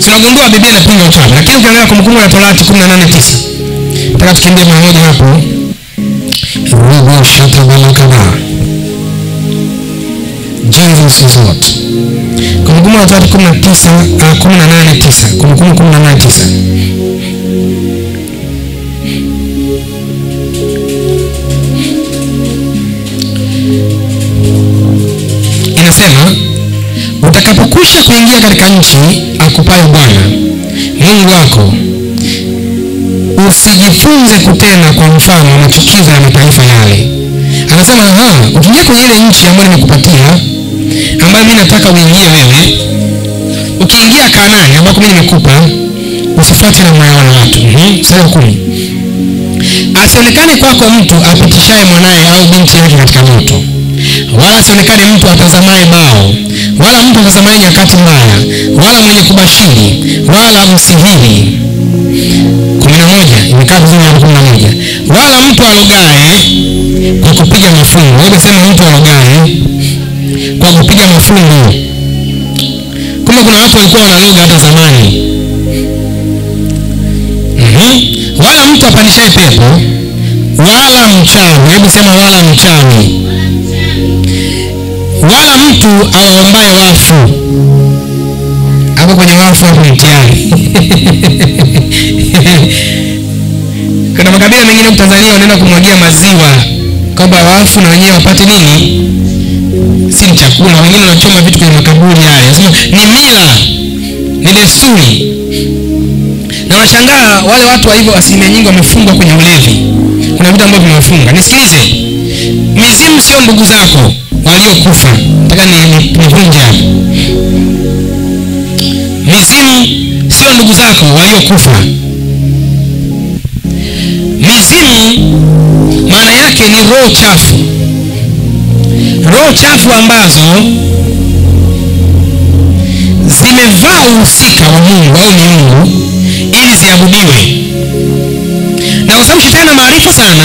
Tunagundua Biblia inapinga uchawi. Lakini ukiangalia Kumbukumbu la Torati 18:9. Nataka tukimbie mara moja hapo. Robo shata balakaba. Jesus is Lord. Kumbukumbu la Torati 18:9. Kumbukumbu 18:9. Inasema, utakapokwisha kuingia katika nchi akupayo Bwana Mungu wako, usijifunze kutenda kwa mfano wa machukizo ya mataifa yale. Anasema, ukiingia kwenye ile nchi ambayo nimekupatia, ambayo mimi nataka uingie wewe, ukiingia Kanaani ambayo mimi nimekupa, usifuate na moyo wa watu. Sura 10. Asionekane kwako mtu apitishaye mwanae au binti yake katika moto, wala asionekane mtu atazamaye bao, wala mtu atazamaye nyakati mbaya, wala mwenye kubashiri, wala msihiri. 11 imekaa vizuri na 11. Wala mtu alogae kwa kupiga mafungu. Wewe sema mtu alogae kwa kupiga mafungu. Kama kuna watu walikuwa wanaloga hata zamani. Wala mtu apandishaye pepo, wala mchawi. Hebu sema wala mchawi. Wala mtu awaombaye wafu. Hapo kwenye wafu hapo mtihani. Kuna makabila mengine huko Tanzania wanaenda kumwagia maziwa kwamba wafu na wenyewe wapate nini? Si chakula. Wengine wanachoma vitu kwenye makaburi yale. Nasema ni mila, ni desturi. Na washangaa wale watu wa hivyo asilimia nyingi wamefungwa kwenye ulevi. Kuna vitu ambavyo vimewafunga. Nisikilize. Mizimu sio ndugu zako waliokufa. Nataka nivunje hapo. Mizimu sio ndugu zako waliokufa. Mizimu maana yake ni roho chafu. Roho chafu ambazo zimevaa uhusika wa Mungu au miungu ili ziabudiwe. Na kwa sababu shetani ana maarifa sana,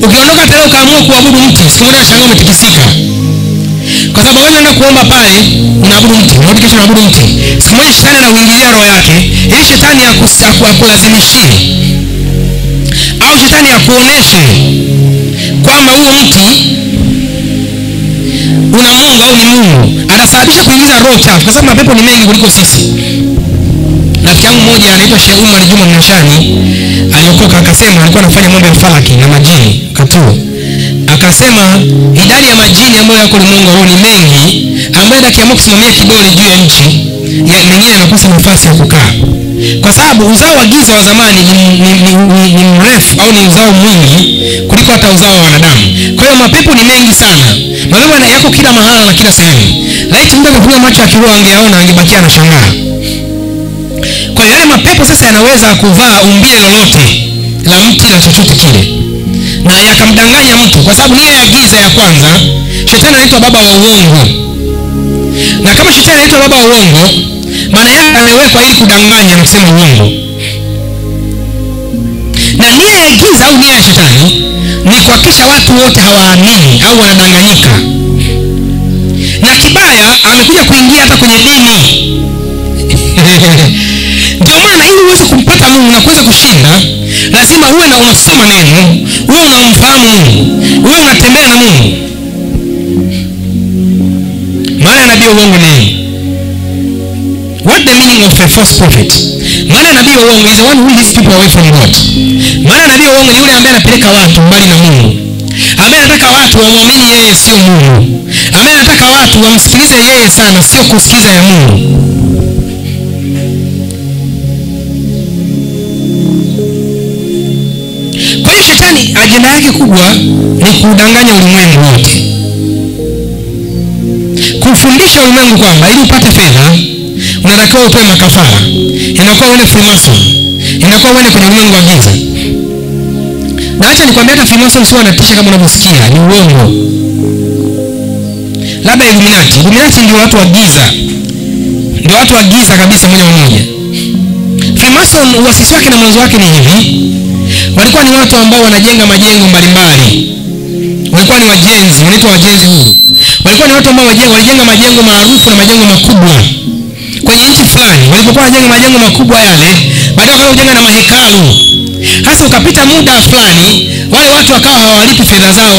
ukiondoka tena ukaamua kuabudu mti, siku moja shangaa umetikisika. Kwa sababu wewe unaenda kuomba pale, unaabudu mti, unarudi kesho unaabudu mti. Siku moja shetani anaingilia roho yake, ili shetani akulazimishie au shetani akuoneshe kwamba huo mti una Mungu au ni Mungu. Anasababisha kuingiza roho chafu, kwa sababu mapepo ni mengi kuliko sisi. Rafiki yangu mmoja anaitwa Sheikh Umar Juma Mnashani aliokoka, akasema alikuwa anafanya mambo ya falaki na majini katuo. Akasema idadi ya majini ambayo yako ulimwengu huu ni mengi, ambayo akiamua kusimamia kidole juu ya nchi ya mengine anakosa nafasi ya kukaa. Kwa sababu uzao wa giza wa zamani ni mrefu au ni uzao mwingi kuliko hata uzao wa wanadamu. Kwa hiyo mapepo ni mengi sana. Mapepo yako kila mahali na kila sehemu. Laiti mtu angekuwa macho ya kiroho angeaona, angebakia na shangaa. Kwa hiyo yale mapepo sasa yanaweza kuvaa umbile lolote la mti na chochote kile, na yakamdanganya mtu, kwa sababu nia ya giza ya kwanza, shetani anaitwa baba wa uongo. Na kama shetani anaitwa baba wa uongo, maana yake amewekwa ili kudanganya na kusema uongo. Na nia ya giza au nia ya shetani ni kuhakikisha watu wote hawaamini au wanadanganyika. Na kibaya amekuja kuingia hata kwenye dini. Ndio maana ili uweze kumpata Mungu na kuweza kushinda, lazima uwe na unasoma neno, uwe unamfahamu Mungu, uwe unatembea na Mungu. wa uongo nini? What the meaning of a false prophet? Maana nabii wa uongo is the one who leads people away from God. Maana nabii wa uongo ni yule ambaye anapeleka watu mbali na Mungu, ambaye anataka watu wamwamini yeye sio Mungu, ambaye anataka watu wamsikilize yeye sana sio kusikiza ya Mungu. Kwa hiyo shetani ajenda yake kubwa ni kudanganya ulimwengu wote, kufundisha ulimwengu kwamba ili upate fedha unatakiwa utoe makafara, inakuwa uende Freemason, inakuwa uende kwenye ulimwengu wa giza. Na acha nikwambie, hata Freemason sio wanatisha kama unavyosikia, ni uongo. Labda Illuminati ndio watu wa giza, ndio watu wa giza kabisa moja kwa moja. Freemason uasisi wake na mwanzo wake ni hivi: walikuwa ni watu ambao wanajenga majengo mbalimbali, walikuwa ni wajenzi, wanaitwa wajenzi huru. Walikuwa ni watu ambao walijenga majengo maarufu na majengo makubwa kwenye nchi fulani. Walipokuwa wanajenga majengo makubwa yale, baadaye wakajenga na mahekalu. Hasa ukapita muda fulani, wale watu wakawa hawalipi fedha zao.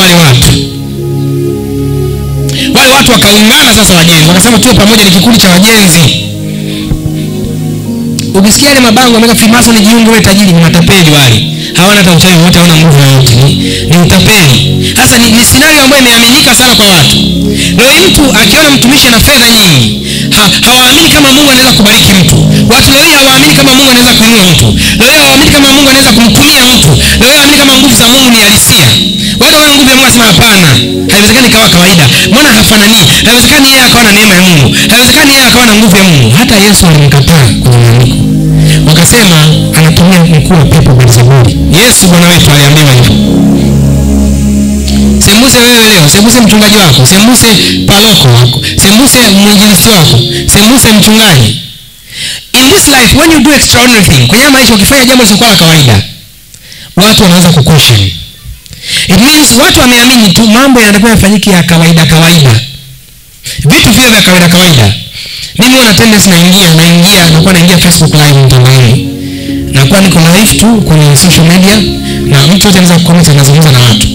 Wale watu wakaungana sasa, wajenzi wakasema tuwe pamoja, ni kikundi cha wajenzi. Ukisikia ile mabango yameweka Freemason jiunge wewe tajiri, ni matapeli wale. Hawana hata uchawi wote, hawana nguvu yoyote, ni utapeli. Sasa ni scenario ambayo imeaminika sana kwa watu. Leo mtu akiona mtumishi ana fedha nyingi, hawaamini kama Mungu anaweza kubariki mtu. Watu leo hawaamini kama Mungu anaweza kuinua mtu. Leo hawaamini kama Mungu anaweza kumtumia mtu. Leo hawaamini kama nguvu za Mungu ni halisia. Wale wana nguvu ya Mungu wasema hapana, haiwezekani kawa kawaida. Mbona hafanani? Haiwezekani yeye akawa na neema ya Mungu. Haiwezekani yeye akawa na nguvu ya Mungu. Hata Yesu alimkataa kwenye maandiko. Wakasema anatumia mkuu wa pepo Beelzebuli. Yesu Bwana wetu aliambiwa hivyo. Sembuse wewe leo, sembuse mchungaji wako, sembuse paroko wako, sembuse mwinjilisti wako, sembuse mchungaji. In this life when you do extraordinary thing, kwenye maisha ukifanya jambo lisilo la kawaida, watu wanaanza kuquestion. It means watu wameamini tu mambo yanatakiwa yafanyike ya kawaida kawaida. Vitu vile vya kawaida kawaida. Mimi wana tendency naingia Facebook live mtandaoni. Nakuwa niko live tu kwenye social media na mtu yote anaweza kucomment, anazungumza na watu.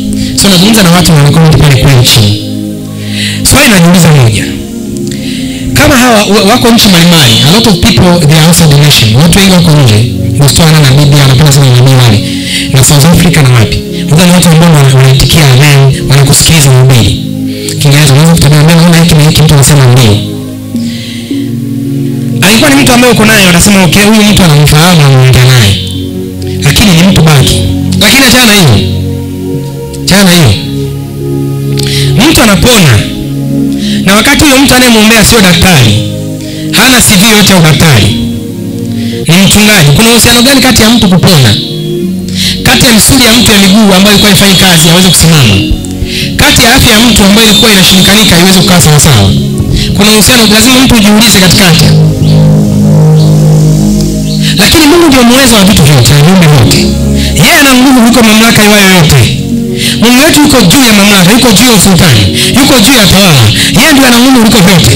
So nazungumza na watu na comment pale kwenye chini. Swali najiuliza moja. Kama hawa wako nchi mbalimbali, a lot of people they are outside the nation. Watu wengi wako nje. Botswana na Namibia wanapenda sana nabii wale. Na South Africa na wapi. Wale watu ambao wanaitikia amen, wanakusikiza mhubiri. Kiingereza unaweza kutabia amen, unaona hiki na hiki, mtu anasema ndio. Alikuwa ni mtu ambaye uko naye unasema okay, huyu mtu anamfahamu na anaongea naye. Lakini ni mtu baki. Lakini achana hiyo. Mtu anapona. Na wakati huyo mtu anayemwombea sio daktari, hana CV yote ya daktari, ni mchungaji. Kuna uhusiano gani kati ya mtu kupona? Kati ya misuli ya mtu ya miguu ambayo ilikuwa ifanye kazi hawezi kusimama, kati ya afya ya mtu ambayo ilikuwa inashindikanika haiwezi kukaa sawa sawa. Kuna uhusiano, lazima mtu ujiulize katikati. Lakini Mungu ndio muweza wa vitu vyote, viumbe vyote. Yeye ana nguvu kuliko mamlaka yoyote. Mungu wetu yuko juu ya mamlaka, yuko juu ya sultani, yuko juu ya tawala. Yeye ndiye ana nguvu kuliko vyote.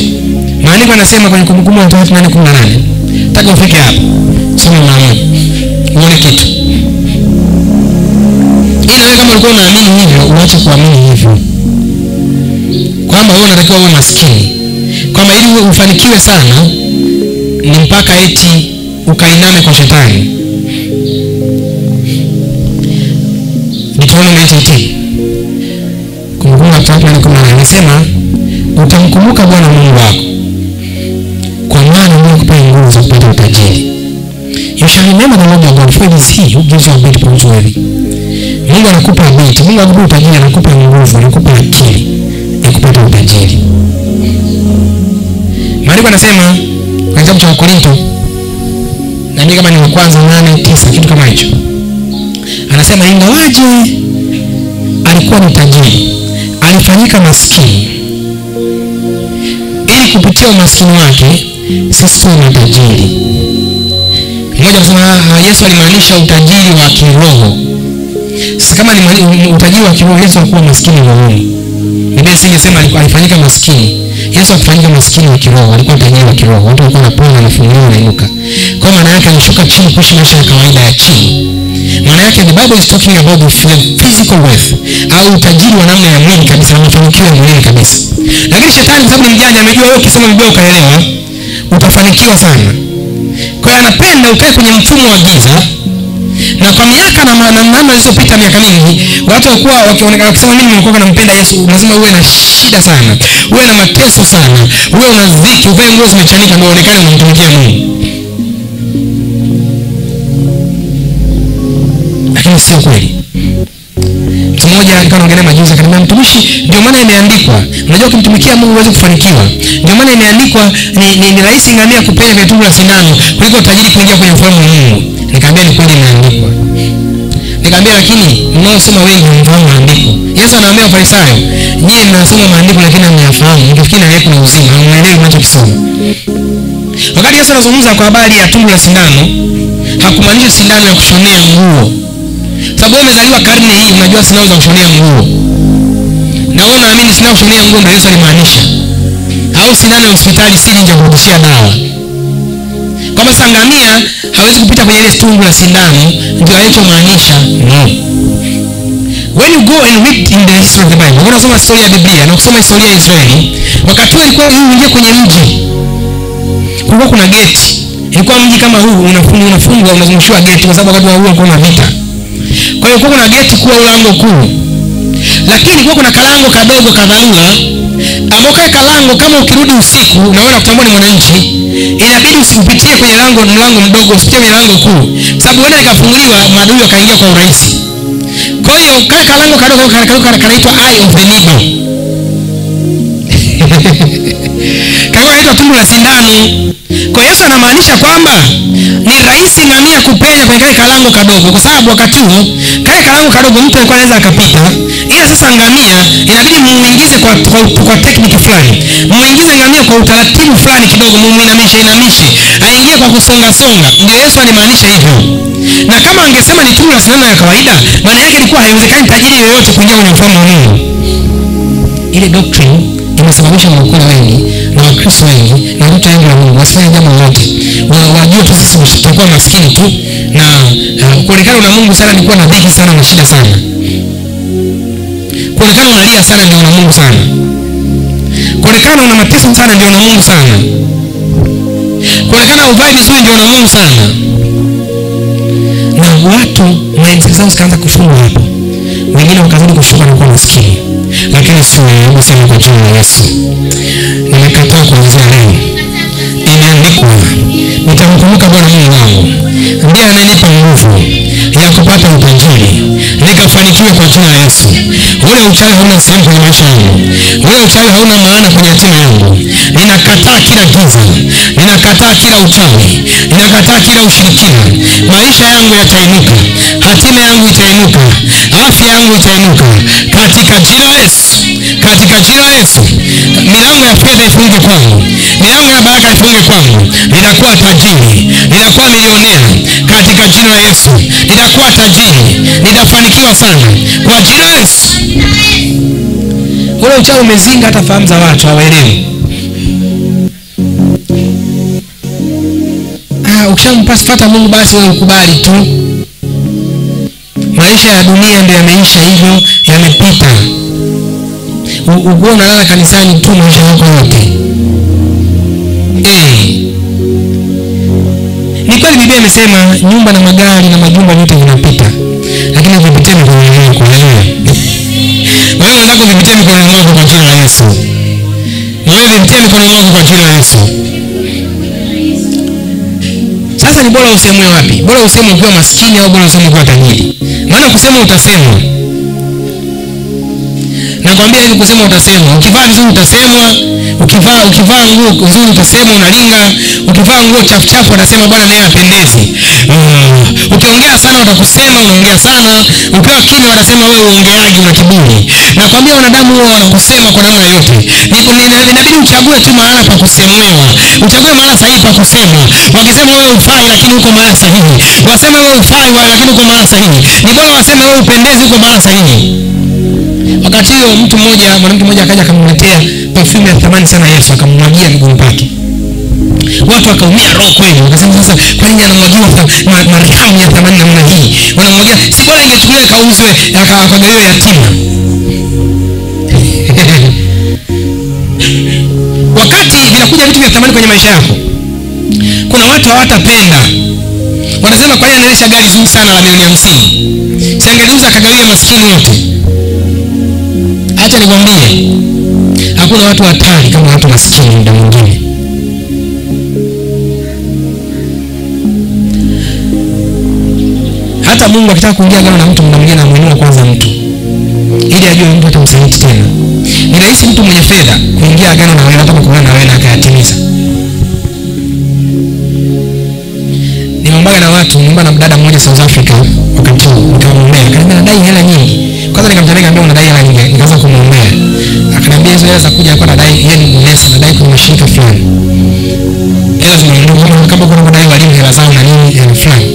Maandiko yanasema kwenye Kumbukumbu la Torati 8:18. Nataka ufike hapo. Soma maana. Uone kitu. Ila wewe kama ulikuwa unaamini hivyo, uache kuamini hivyo. Kwamba wewe unatakiwa uwe maskini. Kwamba ili ufanikiwe sana ni mpaka eti ukainame kwa shetani. Deuteronomy 8:18. Kumbukumbu la Torati 8:18 anasema utamkumbuka Bwana Mungu wako, kwa maana Mungu akupa nguvu za kupata utajiri. You shall remember the Lord your God, for it is he who gives you ability to do everything. Mungu anakupa ability, Mungu anakupa utajiri, anakupa nguvu, anakupa akili ya kupata utajiri. Maandiko anasema kwa kitabu cha Wakorintho, na kama ni wa kwanza 8:9 kitu kama hicho. Anasema ingawaje alikuwa ni tajiri, alifanyika maskini ili kupitia umaskini wake sisi tuwe matajiri. Mmoja anasema Yesu alimaanisha utajiri wa kiroho. Sasa kama ni utajiri wa kiroho, Yesu alikuwa maskini rohoni. Biblia inasema alifanyika maskini. Yesu akifanyika maskini wa kiroho, alikuwa tajiri wa kiroho. Watu walikuwa wanapona na funguo na inuka. Kwa maana yake alishuka chini kuishi maisha ya kawaida ya chini. Maana yake the Bible is talking about the physical wealth, au utajiri wa namna ya mwili kabisa, na mafanikio ya mwili kabisa. Lakini shetani kwa sababu ni mjanja, amejua wewe ukisoma Biblia ukaelewa utafanikiwa sana. Kwa hiyo anapenda ukae kwenye mfumo wa giza. Na kwa miaka na namna zilizopita, miaka mingi, watu walikuwa wakionekana wakisema mimi nilikuwa nampenda Yesu, lazima uwe na shida sana, uwe na mateso sana, uwe una dhiki, uvae nguo zimechanika ndio uonekane unamtumikia Mungu. Lakini sio kweli. Mtu mmoja alikuwa anaongelea majuzi, akaniambia mtumishi, ndio maana imeandikwa, unajua ukimtumikia Mungu uweze kufanikiwa. Ndio maana imeandikwa ni rahisi ngamia kupenya kwenye tundu la sindano kuliko tajiri kuingia kwenye ufalme wa Mungu. Nikamwambia ni kweli imeandikwa. Nikamwambia lakini mnaosoma wengi mfahamu maandiko. Yesu anawaambia Wafarisayo, nyinyi mnasoma maandiko lakini hamyafahamu. Mkifikiri na kuna uzima, hamwelewi mnachokisoma. Wakati Yesu anazungumza kwa habari ya tundu la sindano, hakumaanisha sindano ya kushonea nguo. Sababu wewe umezaliwa karne hii unajua sindano za kushonea nguo. Na wewe unaamini sindano ya kushonea nguo ndio Yesu alimaanisha. Au sindano ya hospitali si nje kurudishia dawa. Kama sangamia hawezi kupita kwenye ile tundu la sindano ndio alichomaanisha. No. When you go and read in the history of the Bible, unasoma historia ya Biblia na kusoma historia ya Israeli, wakati huo ilikuwa uingie kwenye mji, kulikuwa kuna gate. Ilikuwa mji kama huu unafungwa unazungushiwa gate kwa sababu wakati huo kuna vita. Kwa hiyo kuna gate kuwa lango kuu. Lakini kulikuwa kuna kalango kadogo ka dharura, ambao kale kalango kama ukirudi usiku unaona kutambua ni mwananchi, inabidi usipitie kwenye mlango mdogo, usipitie kwenye lango kuu. Sababu wale ikafunguliwa maadui wakaingia kwa urahisi. Kwa hiyo kale kalango kadogo kanaitwa Eye of the Needle. Kanaitwa tundu la sindano. Kwa Yesu anamaanisha kwamba ni rahisi ngamia kupenya kwenye kale kalango kadogo, kwa sababu wakati huo kale kalango kadogo mtu alikuwa anaweza akapita. Ila sasa ngamia inabidi muingize kwa technique fulani. Muingize ngamia kwa utaratibu fulani kidogo, muinamishe aingie kwa kusonga. Ndio Yesu alimaanisha hivyo. Na kama angesema ni tundu la sindano ya kawaida, maana yake ilikuwa haiwezekani tajiri yoyote kuingia kwenye ufalme wa Mungu. Ile doctrine imesababisha makula wengi na Wakristo wengi na watu wengi wa Mungu wasifanye jambo lolote. Wajua tu sisi tutakuwa maskini tu, na kuonekana na Mungu sana ni kuwa na dhiki sana na shida sana. Kuonekana unalia sana ndio na Mungu sana. Kuonekana una mateso sana ndio na Mungu sana. Kuonekana uvai vizuri ndio na Mungu sana. Na watu mindset zao zikaanza kufungwa hapo. Wengine wakazidi kufunga na kuwa maskini. Lakini sio wewe, sema kwa jina la Yesu. Nimekataa kuanzia leo. Imeandikwa, nitamkumbuka Bwana Mungu wangu, ndiye ananipa nguvu ya kupata utajiri, nikafanikiwe kwa jina la Yesu. Ule uchawi hauna sehemu kwenye maisha yangu. Ule uchawi hauna maana kwenye hatima yangu. Ninakataa kila giza, ninakataa kila uchawi, ninakataa kila ushirikina. Maisha yangu yatainuka, hatima yangu itainuka, afya yangu itainuka katika jina la Yesu. Katika jina la Yesu. Milango ya fedha ifunge kwangu, milango ya baraka ifunge kwangu. Ninakuwa tajiri, ninakuwa milionea katika jina la Yesu. Nitakuwa tajiri, nitafanikiwa sana kwa jina la Yesu. Ule uchawi umezinga hata fahamu za watu hawaelewi. Ukishampata Mungu basi wewe ukubali tu. Maisha ya dunia ndio yameisha hivyo, yamepita. Uko unalala kanisani tu maisha yako yote. Ni kweli Biblia imesema nyumba na magari na majumba yote vinapita, lakini vipitie mikononi mwako. Wewe unataka vipitie mikononi mwako kwa jina la Yesu. Wewe vipitie mikononi mwako kwa jina la Yesu. Sasa ni bora usemwe wapi? Bora usemwe ukiwa maskini au bora usemwe ukiwa tajiri? Maana kusema utasemwa. Nakwambia hivi, kusema utasemwa. Ukivaa vizuri utasemwa, ukivaa nguo nzuri utasemwa unalinga, ukivaa nguo chafu watasema bwana naye apendezi. Ukiongea sana watakusema unaongea sana, ukiwa kimya watasema wewe uongeaji una kiburi. Nakwambia wanadamu wao wanakusema kwa namna yote. Inabidi uchague tu mahala pa kusemewa. Uchague mahala sahihi pa kusema. Wakisema wewe ufai lakini uko mahala sahihi. Wasema wewe ufai lakini uko mahala sahihi. Ni bora waseme wewe upendezi uko mahala sahihi. Wakati huo mwanamke mmoja akaja akamletea perfume ya thamani sana Yesu, akamwagia miguuni pake. Watu wakaumia roho kweli, wakasema sasa kwa nini anamwagia Mariamu ya thamani namna hii? Wanamwagia, si bora ingechukuliwa kauzwe akagaiwa yatima. thamani kwenye maisha yako. Kuna watu hawatapenda. Wanasema kwa nini anaendesha gari zuri sana la milioni 50? Si angeliuza akagawia maskini wote. Acha nikwambie, hakuna watu hatari kama watu maskini muda mwingine. Hata Mungu akitaka kuingia agano na mtu muda mwingine anamuinua kwanza mtu, ili ajue mtu atamsaliti tena. Ni rahisi mtu mwenye fedha kuingia agano na wewe, hata kukuona na wewe na akayatimiza. Nimeomba na watu, nimeomba na mdada mmoja South Africa wakati huo, nikamwombea, akaniambia nadai hela nyingi. Kwanza nikamtania nikamwambia unadai hela nyingi, nikaanza kumwombea. Akaniambia hizo hela za kuja hapa nadai yeye ni mnesa, nadai kwa mashirika fulani. Hela zinaondoka kama kuna kudai walimu hela zao na nini hela fulani.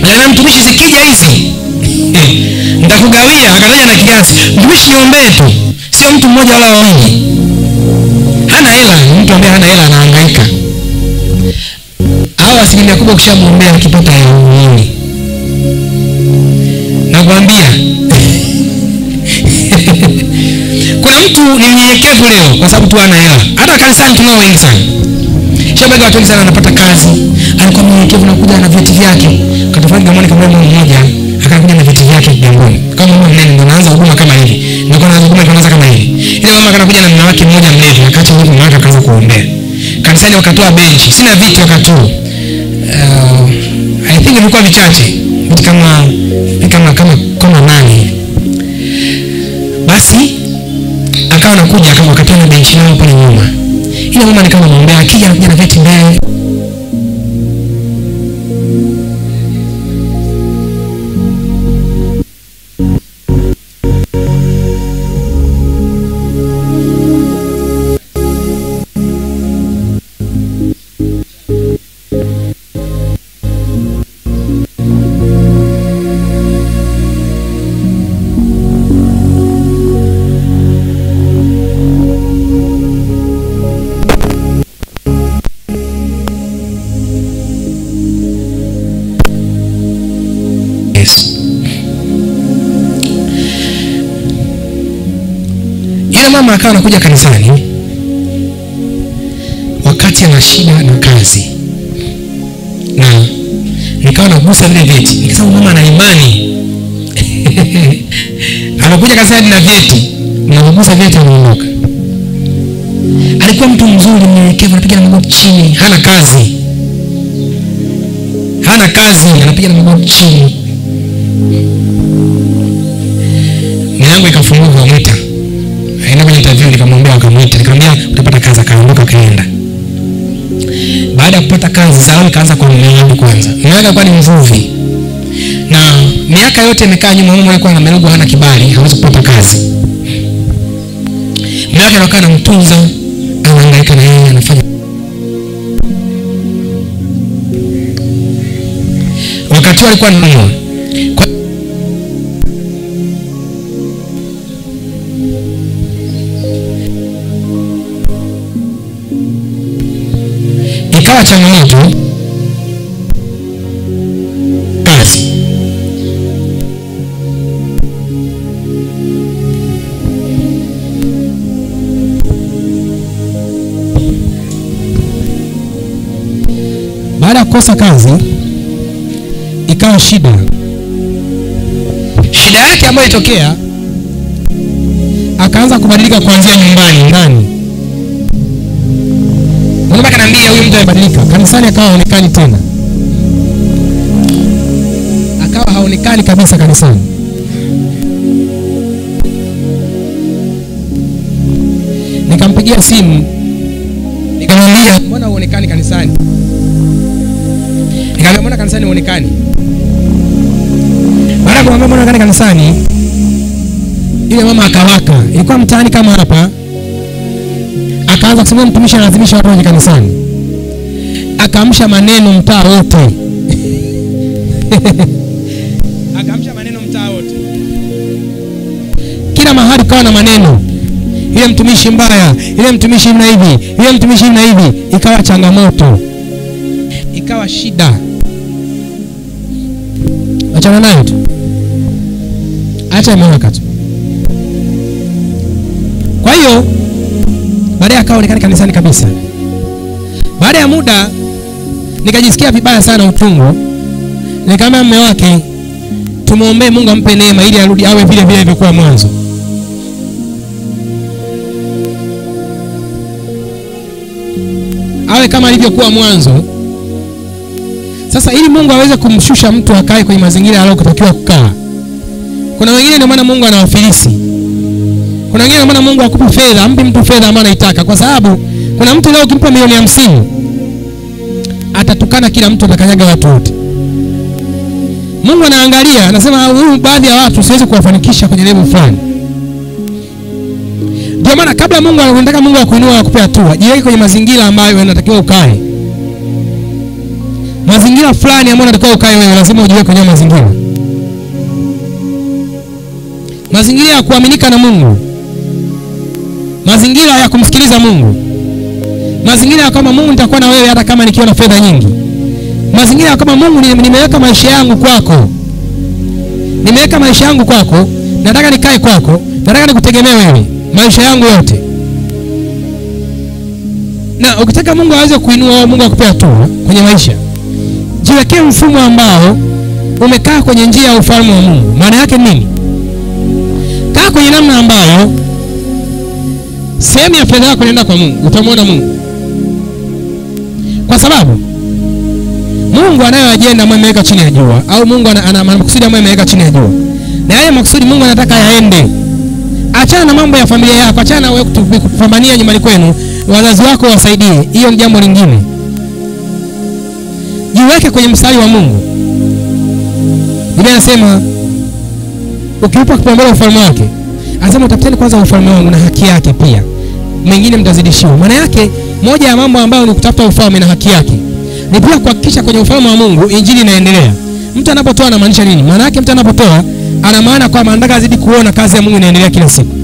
Na mtumishi zikija hizi nitakugawia. Akanaja na kiasi, mtumishi niombee tu, sio mtu mmoja wala wawili. Hana hela, mtu ambaye hana hela anahangaika. Hawa asilimia kubwa ukishamwombea akipata hela nyingi, nakwambia kuna mtu ni mnyenyekevu leo kwa sababu tu hana hela. Hata kanisani tunao wengi sana. Shabaga watu wengi sana wanapata kazi. Alikuwa mnyenyekevu na kuja na vyeti vyake. Katafanya gamoni kama mmoja, akakuja na vyeti vyake jangoni. Kama mama mnene ndo anaanza huduma kama hivi. Ndio kana huduma inaanza kama hivi. Ile mama anakuja na mume wake mmoja mlevi, akaacha huko mume wake akaanza kuombea. Kanisani wakatoa benchi. Sina viti wakati huo. I think ilikuwa vichache. Viti kama 8. Basi akawa anakuja kama wakatoa na benchi lao pale nyuma. Ile mama ni kama muombea, akija anakuja na viti mbele. Yule mama akawa anakuja kanisani wakati ana shida na kazi, na nikawa nagusa vile vyeti. Nikasema mama ana imani. Anakuja kanisani na vyeti, nagusa vyeti anaondoka. Alikuwa mtu mzuri, mnyenyekevu, anapiga na magoti chini, hana kazi. Anapiga na magoti chini. Milango ikafunguka, akamwita. Aenda kwenye interview, nikamwambia, akamwita, nikamwambia utapata kazi. Akaondoka kaenda. Baada ya kupata kazi zao kaanza kwa mume wangu kwanza. Mume wake alikuwa ni mvuvi. Na miaka yote imekaa nyuma, mume alikuwa na Melugwa, hana kibali, hawezi kupata kazi. Mume wake alikuwa anamtunza, anahangaika na yeye, anafanya. Wakati alikuwa anaumwa. Ikawa changamoto kazi. Baada ya kukosa kazi ikawa shida yake ambayo ilitokea, akaanza kubadilika kuanzia nyumbani ndani. Mungu akaniambia huyu mtu amebadilika. Kanisani akawa haonekani tena. Akawa haonekani kabisa kanisani. Nikampigia simu, nikamwambia mbona huonekani kanisani? Nikamwambia mbona kanisani huonekani? Baada ya kumwambia mbona huonekani kanisani, ile mama akawaka. Ilikuwa mtaani kama hapa. Akaanza kusema mtumishi analazimisha watu waje kanisani. Akaamsha maneno mtaa wote. Akaamsha maneno mtaa wote. Kila mahali kawa na maneno. Ile mtumishi mbaya, ile mtumishi na hivi, ile mtumishi na hivi. Ikawa changamoto. Ikawa shida. Achana nayo tu. Acha imeweka tu. Kwa hiyo baadaye akaonekana kanisani kabisa. Baada ya muda nikajisikia vibaya sana, utungu. Nikamwambia mume wake tumuombe Mungu ampe neema ili arudi awe vile vile ilivyokuwa mwanzo. Awe kama alivyokuwa mwanzo. Sasa ili Mungu aweze kumshusha mtu akae kwenye mazingira aliyotakiwa kukaa, kuna wengine ndio maana Mungu anawafilisi. Kuna wengine ndio maana Mungu akupe fedha, ampe mtu fedha ambayo anaitaka, kwa sababu kuna mtu leo ukimpa milioni 50 atatukana kila mtu, atakanyaga watu wote. Mungu anaangalia, anasema huyu baadhi ya watu siwezi kuwafanikisha kwenye level fulani. Ndio maana kabla Mungu anataka Mungu akuinua akupe hatua, jiweke kwenye mazingira ambayo unatakiwa ukae. Mazingira fulani ambayo unatakiwa ukae wewe, lazima ujiweke kwenye mazingira. Mazingira ya kuaminika na Mungu. Mazingira ya kumsikiliza Mungu. Mazingira ya kama Mungu nitakuwa na wewe hata kama nikiwa na fedha nyingi. Mazingira ya kama Mungu nimeweka maisha yangu kwako. Nimeweka maisha yangu kwako, nataka nikae kwako, nataka nikutegemee wewe maisha yangu yote. Na ukitaka Mungu aweze kuinua, Mungu akupe hatua kwenye maisha, jiwekee mfumo ambao umekaa kwenye njia ya ufalme wa Mungu. Maana yake nini? Kaa kwenye namna ambayo sehemu ya fedha yako inaenda kwa Mungu, utamwona Mungu. Kwa sababu Mungu anayo ajenda ambayo ameweka chini ya jua, au Mungu ana makusudi ambayo ameweka chini ya jua. Na yale makusudi Mungu anataka yaende. Achana na mambo ya familia yako, achana na wewe kupambania nyumbani kwenu, wazazi wako wasaidie. Hiyo ni jambo lingine. Jiweke kwenye mstari wa Mungu. Biblia inasema ukiupa kipaumbele ufalme wake, anasema utafuteni kwanza ufalme wangu na haki yake, pia mengine mtazidishiwa. Maana yake moja ya mambo ambayo ni kutafuta ufalme na haki yake ni pia kuhakikisha kwenye ufalme wa Mungu injili inaendelea. Mtu anapotoa anamaanisha nini? Maana yake mtu anapotoa ana maana kwamba anataka azidi kuona kazi ya Mungu inaendelea kila siku.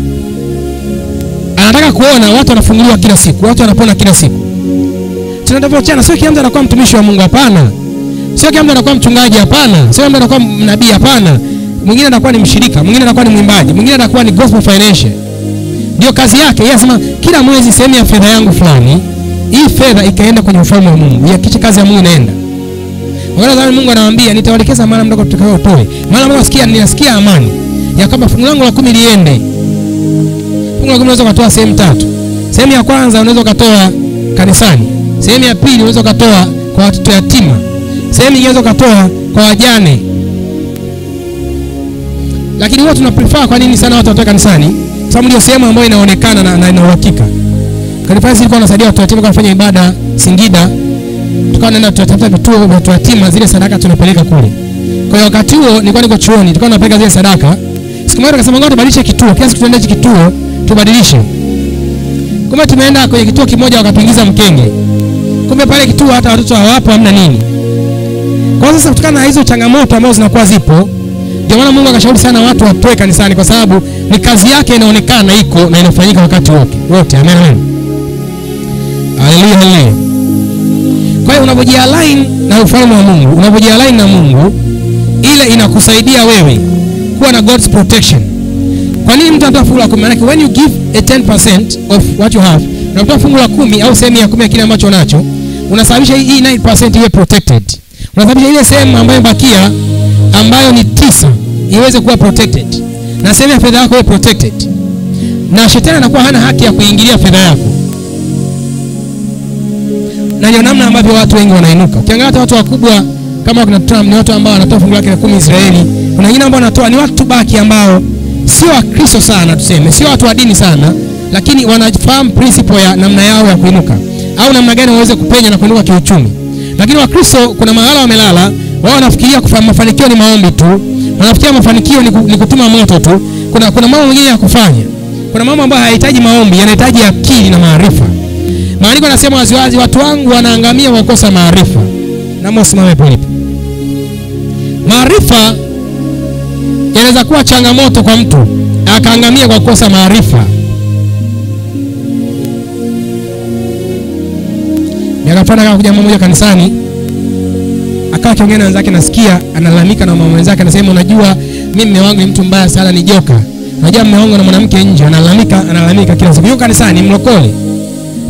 Anataka kuona watu wanafunguliwa kila siku, watu wanapona kila siku. Tunatofautiana, sio kila mtu anakuwa mtumishi wa Mungu, hapana. Sio kila mtu anakuwa mchungaji, hapana. Sio kila mtu anakuwa nabii, hapana. Mwingine anakuwa ni mshirika, mwingine anakuwa ni mwimbaji, mwingine anakuwa ni gospel financial. Ndio kazi yake. Yeye anasema kila mwezi sehemu ya fedha yangu fulani, hii fedha ikaenda kwenye ufalme wa Mungu. Hakikisha kazi ya Mungu inaenda. Wala zamani Mungu anawaambia nitawaelekeza mahali mdogo tutakao utoe. Maana Mungu ninasikia amani ya kwamba fungu langu la 10 liende. Fungu la 10 unaweza kutoa sehemu 3. Sehemu ya kwanza unaweza kutoa kanisani. Sehemu ya pili unaweza kutoa kwa watoto yatima. Sehemu nyingine unaweza kutoa kwa wajane. Lakini huwa tunaprefer kwa nini sana watu watoe kanisani? Sababu ndio sehemu ambayo inaonekana na ina uhakika. Kanisani ilikuwa inasaidia watu yatima kufanya ibada Singida. Tukawa naenda tutatafuta vituo vya watu yatima, zile sadaka tunapeleka kule. Kwa hiyo wakati huo nilikuwa niko chuoni, tulikuwa tunapeleka zile sadaka. Siku moja akasema ngoja tubadilishe kituo, kiasi tuende hicho kituo tubadilishe. Kumbe tumeenda kwenye kituo kimoja wakatuingiza mkenge. Kumbe pale kituo hata watoto hawapo, hamna nini. Kwa sasa kutokana na hizo changamoto ambazo zinakuwa zipo, ndio maana Mungu akashauri sana watu watoe kanisani, kwa sababu ni kazi yake inaonekana iko na inafanyika wakati wote. Amen, amen. Haleluya, haleluya. Kwa hiyo unapojialign na ufalme wa Mungu, unapojialign na Mungu, ile inakusaidia wewe kuwa na God's protection. Kwa nini mtu anatoa fungu la 10? Maana when you give a 10% of what you have, unatoa fungu la 10 au sehemu ya 10 ya kile ambacho unacho, unasababisha hii 9% iwe protected. Unasababisha ile sehemu ambayo imebakia ambayo ni 9 iweze kuwa protected. Na sehemu ya fedha yako iwe protected. Na shetani anakuwa hana haki ya kuingilia fedha yako. Na ndio namna ambavyo watu wengi wanainuka. Ukiangalia watu wakubwa kama kuna Trump, ni watu ambao wanatoa fungu lake la 10 Israeli. Kuna wengine ambao wanatoa ni watu baki ambao sio Wakristo sana, tuseme, sio watu wa dini sana, lakini wanafahamu principle ya namna yao ya kuinuka, au namna gani waweze kupenya na kuinuka kiuchumi. Lakini Wakristo kuna mahala wamelala, wao wanafikiria kufahamu mafanikio ni maombi tu. Wanafikiria mafanikio ni kutuma moto tu. Kuna mambo mengine ya kufanya. Kuna mambo ambayo hayahitaji maombi, yanahitaji akili na maarifa. Maandiko yanasema waziwazi, watu wangu wanaangamia kwa kukosa maarifa. Na msimame polipo. Maarifa yanaweza kuwa changamoto kwa mtu, akaangamia kwa kukosa maarifa. Nikapanda kama kuja mmoja kanisani, akawa kiongea na wenzake, nasikia analalamika na mama wenzake, anasema unajua mimi mume wangu ni mtu mbaya sana, ni joka. Unajua mume wangu na mwanamke nje, analalamika kila siku. Yuko kanisani, mlokole.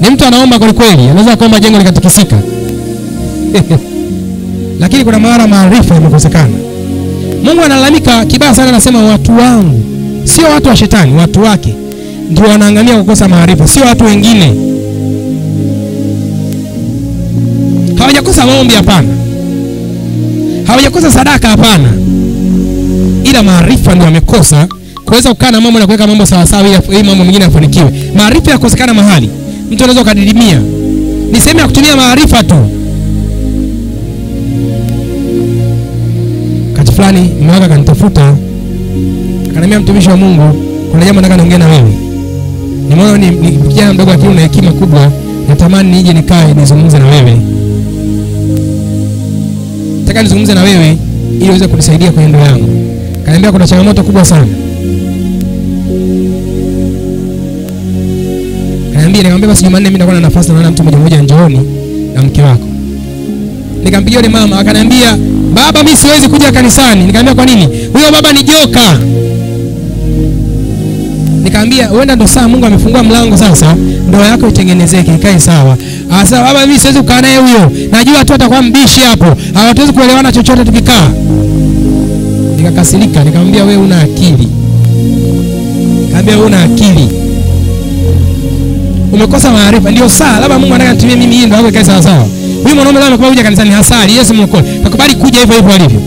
Ni mtu anaomba kwa kweli, anaweza kuomba jengo likatikisika. Lakini kuna mara maarifa yamekosekana. Mungu analalamika kibaya sana, anasema watu wangu, sio watu wa shetani, watu wake ndio wanaangamia kukosa maarifa, sio watu wengine. Hawajakosa maombi, hapana. Hawajakosa sadaka, hapana. Ila maarifa ndio wamekosa kuweza kukaa na mambo na kuweka mambo sawa sawa ili mambo mengine yafanikiwe. Maarifa yakosekana mahali, mtu anaweza kudidimia. Ni sehemu ya kutumia maarifa tu. Kati fulani mwaka kanitafuta, akaniambia, mtumishi wa Mungu, kuna jambo nataka niongee na wewe. Nimeona ni kijana mdogo akiwa na hekima kubwa, natamani nije nikae nizungumze na wewe. Nataka nizungumze na wewe ili uweze kunisaidia kwenye ndoa yangu. Kaniambia kuna changamoto kubwa sana. Nikamwambia basi Jumanne mimi nitakuwa na nafasi na mtu mmoja njooni na mke wako. Nikampigia yule mama, akaniambia, baba mimi siwezi kuja kanisani. Nikamwambia kwa nini? Huyo baba ni joka. Nikamwambia huenda ndo saa Mungu amefungua mlango sasa ndoa yako itengenezeke ikae sawa. Sasa baba mimi siwezi kukaa naye huyo. Najua tu atakuwa mbishi hapo. Hawatuwezi kuelewana chochote tukikaa. Nikakasirika, nikamwambia wewe una akili. Nikamwambia wewe una akili. Umekosa maarifa. Ndio saa labda Mungu anataka nitumie mimi hii ndio yako ikae sawa sawa. Huyu mwanaume leo amekuja kuja kanisani hasali, Yesu mwokoe. Akakubali kuja hivyo hivyo alivyo.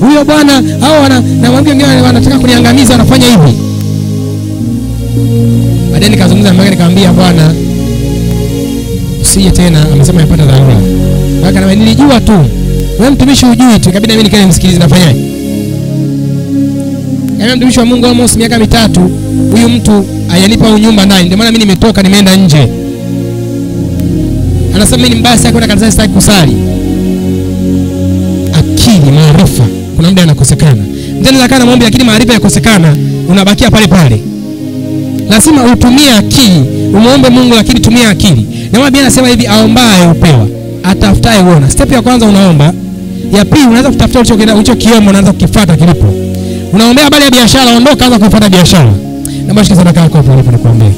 Huyo bwana hao na wengine wanataka kuniangamiza, wanafanya hivi. Baadaye nikazungumza na mama, nikamwambia bwana usije tena, amesema yapata dharura. Akaniambia nilijua tu. Wewe mtumishi hujui tu, ikabidi mimi nikae nimsikilize nafanyaje. Kama mtumishi wa Mungu almost miaka 3, huyu mtu ayanipa nyumba ndani. Ndio maana mimi nimetoka nimeenda nje. Anasema mimi ni mbaya sana kwenda kanisani, sitaki kusali. Akili, maarifa kuna muda yanakosekana. Mtu anaweza kana maombi lakini maarifa yakosekana, unabakia pale pale. Lazima utumie akili, umuombe Mungu lakini tumia akili. Na maana Biblia inasema hivi, aombaye hupewa, atafutaye huona. Step ya kwanza unaomba. Ya pili unaanza kutafuta ulichokiomba, unaanza kukifuata kilipo. Unaombea habari ya biashara, ondoka anza kufuata biashara. Na basi sadaka yako hapo ulipo nikuombea.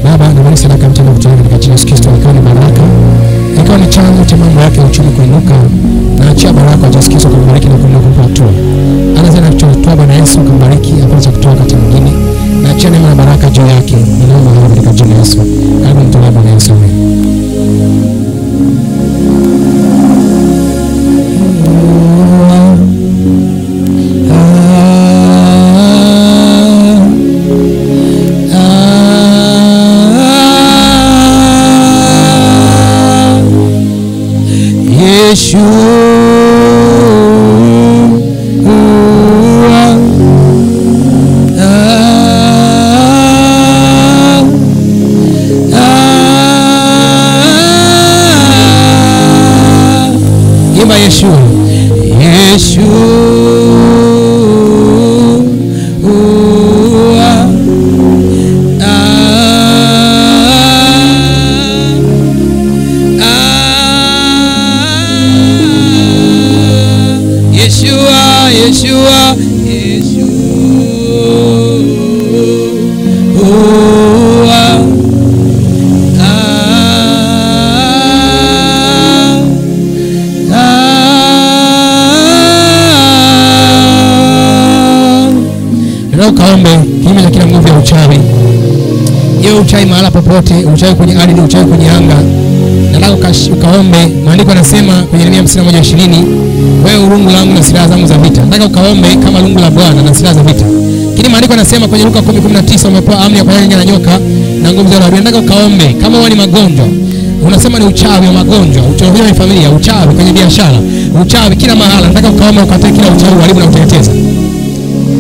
Baba, naomba sadaka mtendo kutoka katika Yesu Kristo, ikawa ni baraka, ikawa ni chanzo cha mambo yake uchumi kuinuka. Na achia baraka kwa Yesu Kristo kumbariki na kumpa hatua. Anasema kutoa Bwana Yesu kumbariki apate kutoa kati mwingine. Na achia neema na baraka juu yake. Ninaomba hapo katika jina la Yesu. Karibu mtoa Bwana Yesu. Kaombe kinyume cha kila nguvu ya uchawi. Yeye uchawi mahala popote, uchawi kwenye ardhi, uchawi kwenye anga. Nataka ukaombe. Maandiko yanasema kwenye Yeremia 51:20, wewe urungu langu na silaha zangu za vita. Nataka ukaombe kama lungu la Bwana na silaha za vita. Lakini maandiko yanasema kwenye Luka 10:19, umepewa amri ya kunyang'anya na nyoka na nguvu za adui. Nataka ukaombe kama wewe ni magonjwa. Unasema ni uchawi wa magonjwa, uchawi wa familia, uchawi kwenye biashara, uchawi kila mahala. Nataka ukaombe ukatae kila uchawi karibu na kuteketeza.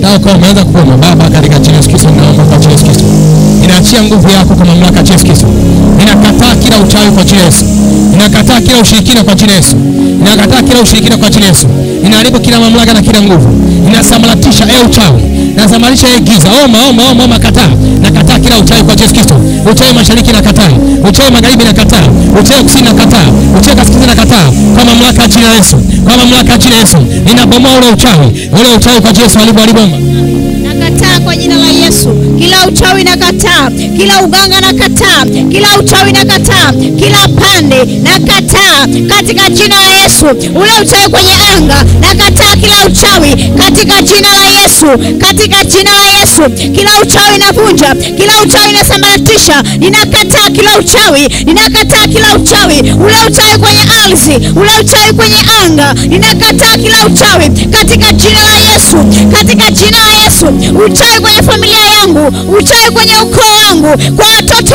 Nataka kwa umeanza kuomba. Baba, katika jina la Yesu Kristo, naomba kwa jina la Yesu Kristo. Inaachia nguvu yako kwa mamlaka ya Yesu Kristo. Ninakataa kila uchawi kwa jina la Yesu. Ninakataa kila ushirikina kwa jina la Yesu. Ninakataa kila ushirikina kwa jina la Yesu. Ninaharibu kila mamlaka na kila nguvu. Ninasambaratisha uchawi. Nasambaratisha giza. Oma kataa. Nakataa kila uchawi kwa Yesu Kristo. Uchawi mashariki nakataa. Uchawi magharibi nakataa. Uchawi kusini nakataa. Uchawi kaskazini nakataa. Kwa mamlaka ya jina la Yesu. Kwa mamlaka ya jina la Yesu. Ninabomoa ule uchawi. Ule uchawi kwa Yesu alibomba. Nakataa kwa jina la Yesu. Kila uchawi nakataa. Kila uganga nakataa. Kila uchawi nakataa. Kila pande nakataa katika jina la Yesu. Ule uchawi kwenye anga nakataa kila uchawi katika jina la Yesu. Katika jina la Yesu. Kila uchawi navunja. Kila uchawi nasambaratisha. Ninakataa kila uchawi. Ninakataa kila uchawi. Ule uchawi kwenye ardhi. Ule uchawi kwenye anga. Ninakataa kila uchawi katika jina la Yesu. Katika jina la Yesu. Uchawi kwenye familia yangu. Uchawi kwenye ukoo wangu. Kwa watoto